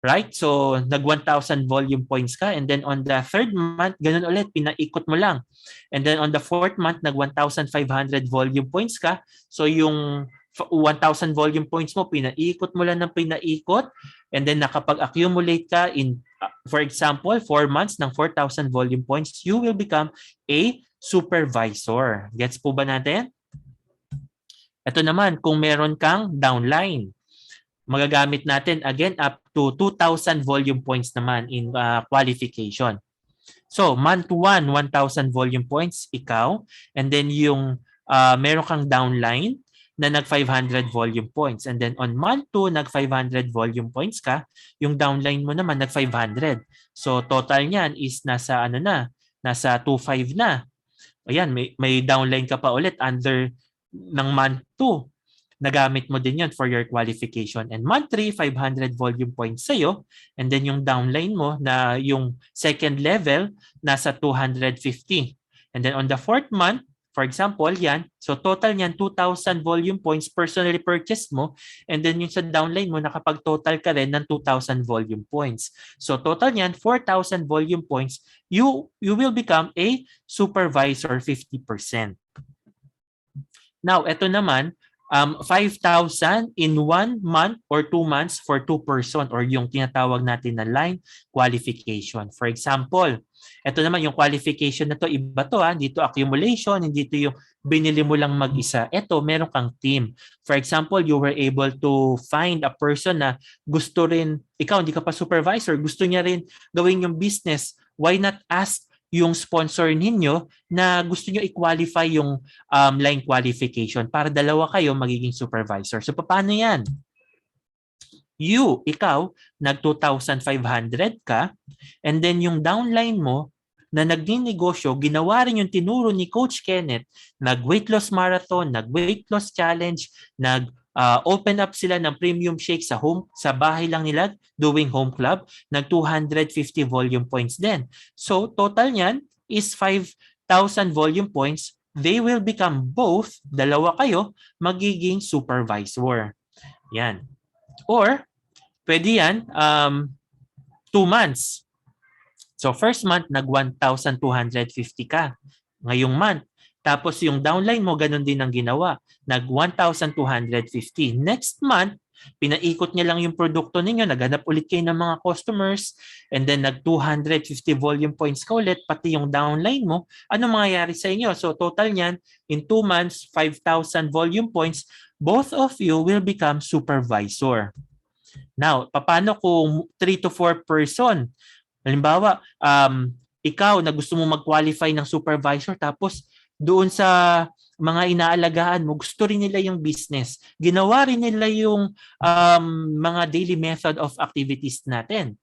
Right? So, nag 1,000 volume points ka, and then on the third month, ganun ulit, pinaikot mo lang. And then on the fourth month, nag 1,500 volume points ka. So, yung 1,000 volume points mo, pinaikot mo lang ng pinaikot, and then nakapag-accumulate ka in, for example, 4 months ng 4,000 volume points, you will become a supervisor. Gets po ba natin? Ito naman, kung meron kang downline, magagamit natin again up to 2,000 volume points naman in qualification. So, month 1, 1,000 volume points, ikaw. And then yung meron kang downline na nag 500 volume points. And then on month 2, nag 500 volume points ka. Yung downline mo naman nag 500. So, total niyan is nasa nasa 2,500 na. Ayan, may downline ka pa ulit under ng month 2. nagamit mo din yun for your qualification. And month 3, 500 volume points sa'yo. And then yung downline mo na yung second level, nasa 250. And then on the fourth month, for example, yan. So total niyan, 2,000 volume points personally purchased mo. And then yung sa downline mo, nakapag-total ka rin ng 2,000 volume points. So total niyan, 4,000 volume points. You will become a supervisor 50%. Now, ito naman, 5,000 in 1 month or 2 months for 2 person or yung tinatawag natin na line qualification. For example, ito naman yung qualification na to, iba to dito accumulation, hindi to yung binili mo lang mag-isa. Ito, meron kang team. For example, you were able to find a person na gusto rin, ikaw hindi ka pa supervisor, gusto niya rin gawin yung business. Why not ask yung sponsor ninyo na gusto nyo i-qualify yung line qualification para dalawa kayo magiging supervisor. So, paano yan? Ikaw, nag 2,500 ka, and then yung downline mo na nagninegosyo, ginawa rin yung tinuro ni Coach Kenneth, nag-weight loss marathon, nag-weight loss challenge, open up sila ng premium shake sa bahay lang nila, doing home club, nag 250 volume points din. So, total niyan is 5,000 volume points. They will become both, dalawa kayo, magiging supervisor. Yan. Or, pwede yan, 2 months. So, first month, nag 1,250 ka. Ngayong month. Tapos, yung downline mo, ganun din ang ginawa. Nag 1,250. Next month, pinaikot niya lang yung produkto ninyo, naghanap ulit kayo ng mga customers, and then nag 250 volume points ka ulit, pati yung downline mo, ano mangyayari sa inyo? So, total niyan, in 2 months, 5,000 volume points, both of you will become supervisor. Now, paano kung 3 to 4 person? Halimbawa, ikaw na gusto mo mag-qualify ng supervisor, tapos doon sa mga inaalagaan mo, gusto rin nila yung business. Ginawa rin nila yung mga daily method of activities natin.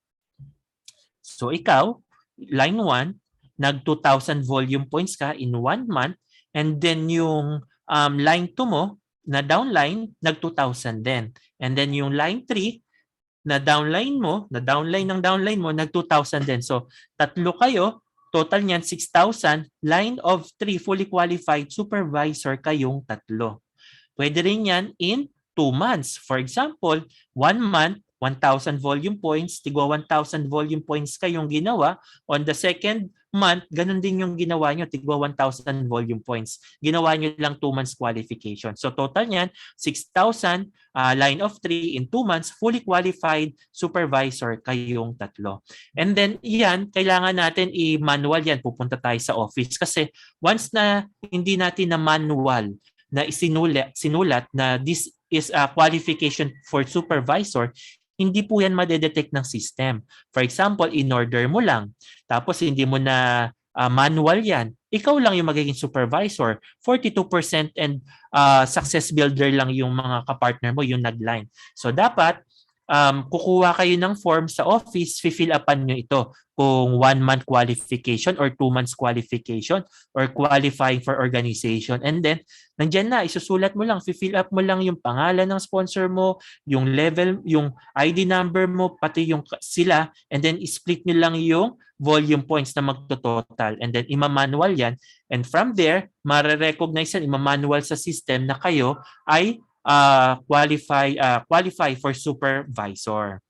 So ikaw, line 1, nag 2,000 volume points ka in 1 month, and then yung line 2 mo, na downline, nag 2,000 din. And then yung line 3, na downline mo, nag 2,000 din. So, tatlo kayo, total niyan 6,000, line of 3 fully qualified supervisor kayong tatlo. Pwede rin yan in 2 months. For example, 1 month, 1,000 volume points, tigwa 1,000 volume points kayong ginawa. On the second month, ganun din yung ginawa nyo, tigwa 1,000 volume points. Ginawa nyo lang 2 months qualification. So total niyan, 6,000, line of 3 in 2 months, fully qualified supervisor kayong tatlo. And then yan, kailangan natin i-manual yan. Pupunta tayo sa office. Kasi once na hindi natin na manual na sinulat na this is a qualification for supervisor, hindi po yan madedetect ng system. For example, in-order mo lang, tapos hindi mo na manual yan, ikaw lang yung magiging supervisor, 42% and success builder lang yung mga kapartner mo, yung nag-line. So dapat, kukuha kayo ng form sa office, fill upan nyo ito kung 1 month qualification or 2 months qualification or qualifying for organization. And then, nandyan na, isusulat mo lang, fill up mo lang yung pangalan ng sponsor mo, yung level, yung ID number mo, pati yung sila, and then split nyo lang yung volume points na magtototal. And then, imamanual yan. And from there, mare-recognize yan, imamanual sa system na kayo ay qualify for supervisor.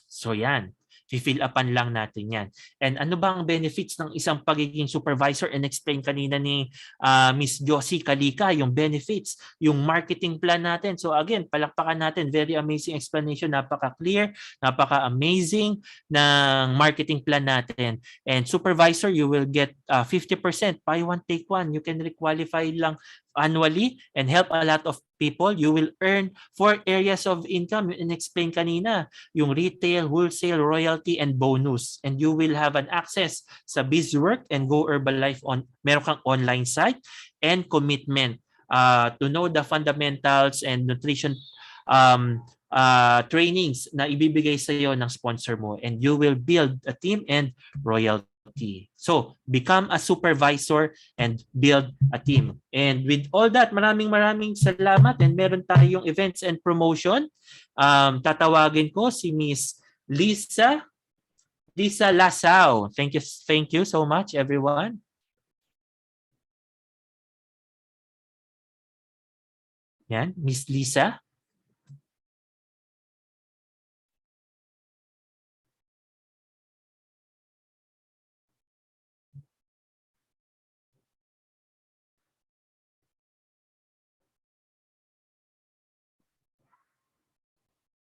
So yan, fill upan lang natin yan. And ano ba ang benefits ng isang pagiging supervisor? And explain kanina ni Miss Josie Kalika yung benefits, yung marketing plan natin. So again, palakpakan natin, very amazing explanation, napaka-clear, napaka-amazing ng marketing plan natin. And supervisor, you will get 50%, buy one, take one. You can requalify lang annually and help a lot of people. You will earn 4 areas of income. And explain kanina, yung retail, wholesale, royalty, and bonus. And you will have an access sa BizWork and Go Herbalife meron kang online site and commitment to know the fundamentals and nutrition trainings na ibibigay sa iyo ng sponsor mo. And you will build a team and royalty. quality. So, become a supervisor and build a team. And with all that, maraming salamat, and meron tayong events and promotion. Tatawagin ko si Miss Lisa Lasao. Thank you so much, everyone. Yan, Miss Lisa.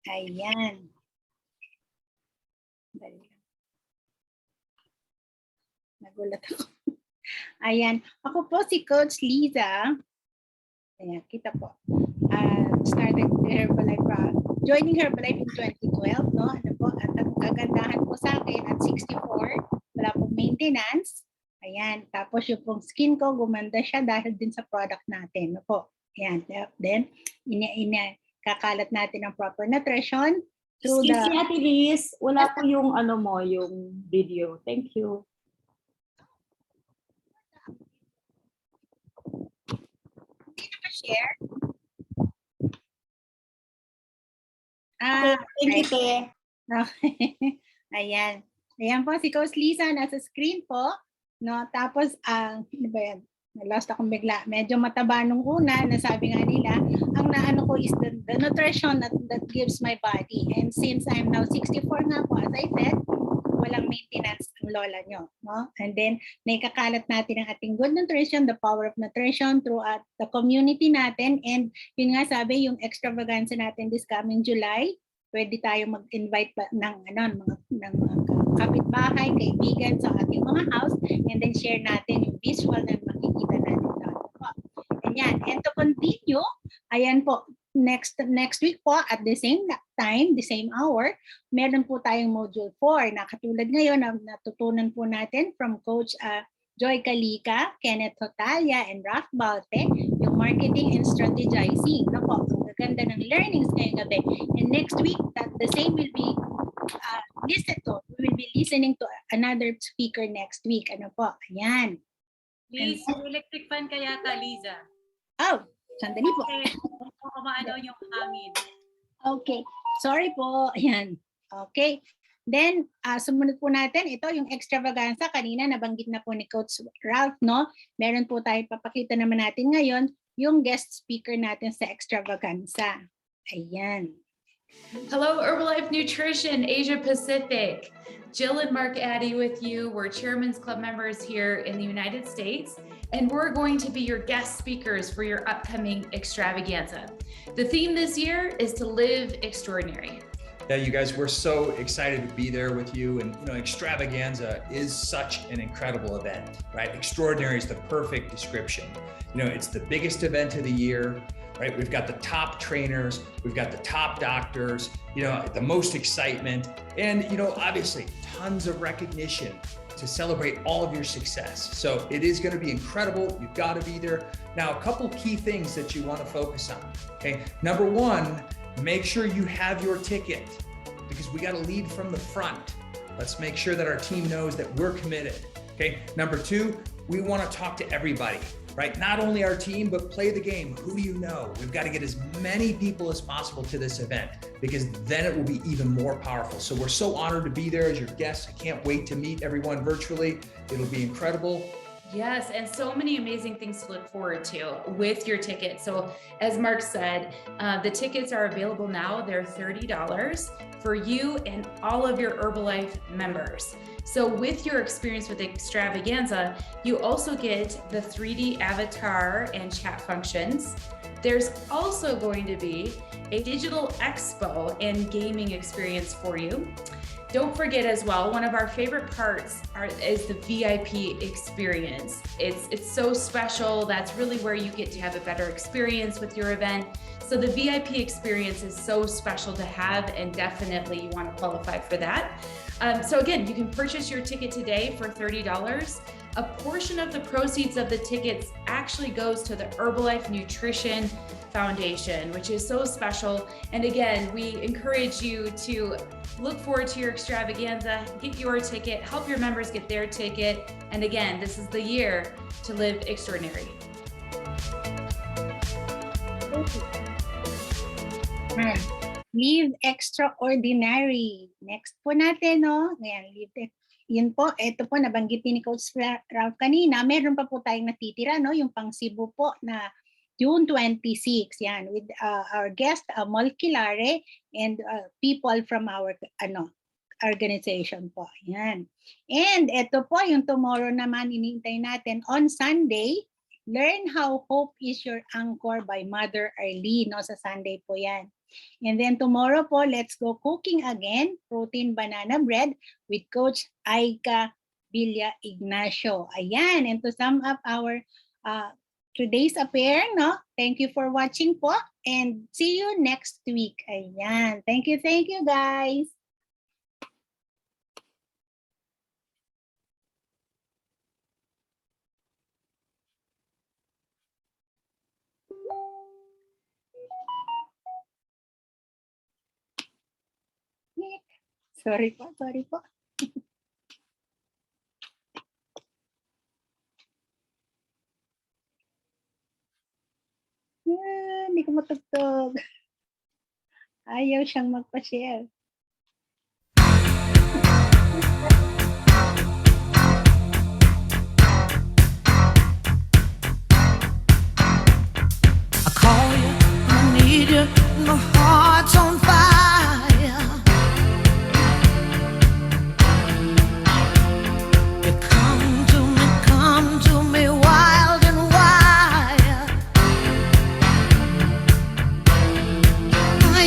Ayan. Nagulat ako. Ayan. Ako po si Coach Liza. Ayan, kita po. Started Herbalife, joining Herbalife in 2012, no? Ano po, at ang kagandahan po sa akin at 64, wala pong maintenance. Ayan, tapos yung pong skin ko, gumanda siya dahil din sa product natin, no po. Ayan, then, kakalat natin ang proper nutrition. Excuse me, Ate Liz, wala po yung yung video. Thank you. Hindi na ma-share. Okay, thank you, Te. Okay. Ayan. Ayan po si Coach Lisa, nasa screen po. No? Tapos, ano ba yan? Lost akong bigla. Medyo mataba nung una, nasabi nga nila, ang naano ko is the nutrition that gives my body. And since I'm now 64 nga po, as I said, walang maintenance ang lola nyo. No? And then, naikakalat natin ang ating good nutrition, the power of nutrition throughout the community natin. And yun nga sabi, yung extravaganza natin this coming July, pwede tayo mag-invite ng mga kapitbahay, kaibigan sa ating mga house, and then share natin yung visual na makikita natin doon. Ayan. And to continue, ayan po, next week po at the same time, the same hour, meron po tayong module 4 na katulad ngayon na natutunan po natin from Coach Joy Calica, Kenneth Hotalia, and Raf Balte, yung marketing and strategizing. No po, ang gaganda ng learnings ngayong gabi. And next week, that the same will be listened to. We will be listening to another speaker next week. Ano po? Ayan. Liz, electric fan ka yata, Liza. Oh, sandali po. Okay. Kung kumaano yung hangin. Okay. Sorry po. Ayan. Okay. Then, sumunod po natin, ito yung extravaganza. Kanina nabanggit na po ni Coach Ralph, no? Meron po tayo, papakita naman natin ngayon, yung guest speaker natin sa extravaganza. Ayan. Hello, Herbalife Nutrition Asia Pacific. Jill and Mark Addy with you. We're Chairman's Club members here in the United States, and we're going to be your guest speakers for your upcoming extravaganza. The theme this year is to live extraordinary. Yeah, you guys, we're so excited to be there with you. And, Extravaganza is such an incredible event, right? Extraordinary is the perfect description. It's the biggest event of the year, right? We've got the top trainers, we've got the top doctors, the most excitement, and, obviously tons of recognition to celebrate all of your success. So it is going to be incredible. You've got to be there. Now, a couple key things that you want to focus on. Okay. Number one, make sure you have your ticket, because we got to lead from the front. Let's make sure that our team knows that we're committed. Okay. Number two, we want to talk to everybody, right? Not only our team, but play the game. Who do you know? We've got to get as many people as possible to this event, because then it will be even more powerful. So we're so honored to be there as your guests. I can't wait to meet everyone virtually. It'll be incredible. Yes, and so many amazing things to look forward to with your ticket. So as Mark said, the tickets are available now. They're $30 for you and all of your Herbalife members. So with your experience with Extravaganza, you also get the 3D avatar and chat functions. There's also going to be a digital expo and gaming experience for you. Don't forget as well, one of our favorite parts is the VIP experience. It's so special. That's really where you get to have a better experience with your event. So the VIP experience is so special to have, and definitely you want to qualify for that. So again, you can purchase your ticket today for $30. A portion of the proceeds of the tickets actually goes to the Herbalife Nutrition Foundation, which is so special. And again, we encourage you to look forward to your extravaganza. Get your ticket, help your members get their ticket. And again, this is the year to live extraordinary. Live extraordinary. Next po natin, no? Ngayon, yun po, ito po, nabanggit ni Coach Ralph kanina. Meron pa po tayong natitira, no? Yung pang Cebu po na June 26. Yan, with our guest, Mol Kilare, and people from our organization po. Yan. And ito po, yung tomorrow naman, inintay natin on Sunday. Learn How Hope is Your Anchor by Mother Arlene. No? Sa Sunday po yan. And then tomorrow po, let's go cooking again. Protein banana bread with Coach Aika Villa Ignacio. Ayan. And to sum up our today's affair, no? Thank you for watching po. And see you next week. Ayan. Thank you, guys. Sorry po. Hindi ko matugtog. Ayaw siyang magpa-share. I call you, I need you, my heart's on fire. You come to me wild and wild.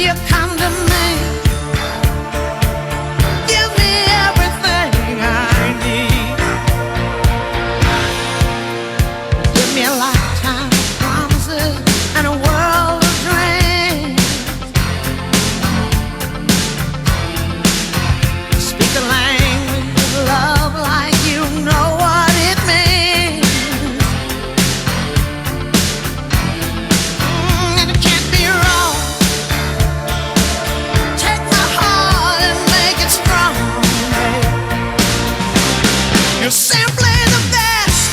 You come to me, give me everything I need. Give me a lifetime of promises and a world of dreams. Speak the language of love like you know what it means. And it can't be wrong. Take my heart and make it strong. You're simply the best.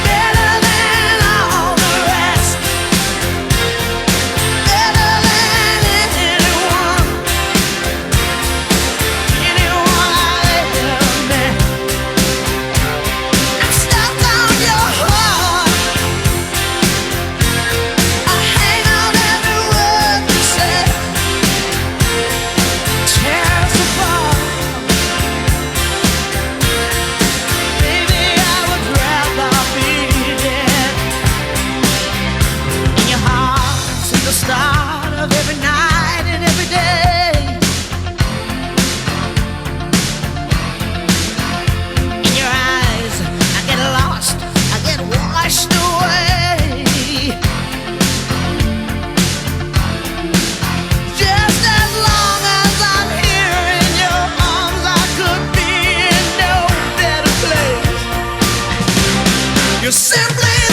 Better than all the rest. Better than anyone I've ever met. I'm stuck on your heart. I hang on every word you say. Tear us apart. Baby, I would rather be dead. In your heart, since the start of every night and every day. In your eyes, I get lost, I get washed away. Just as long as I'm here in your arms, I could be in no better place. You're simply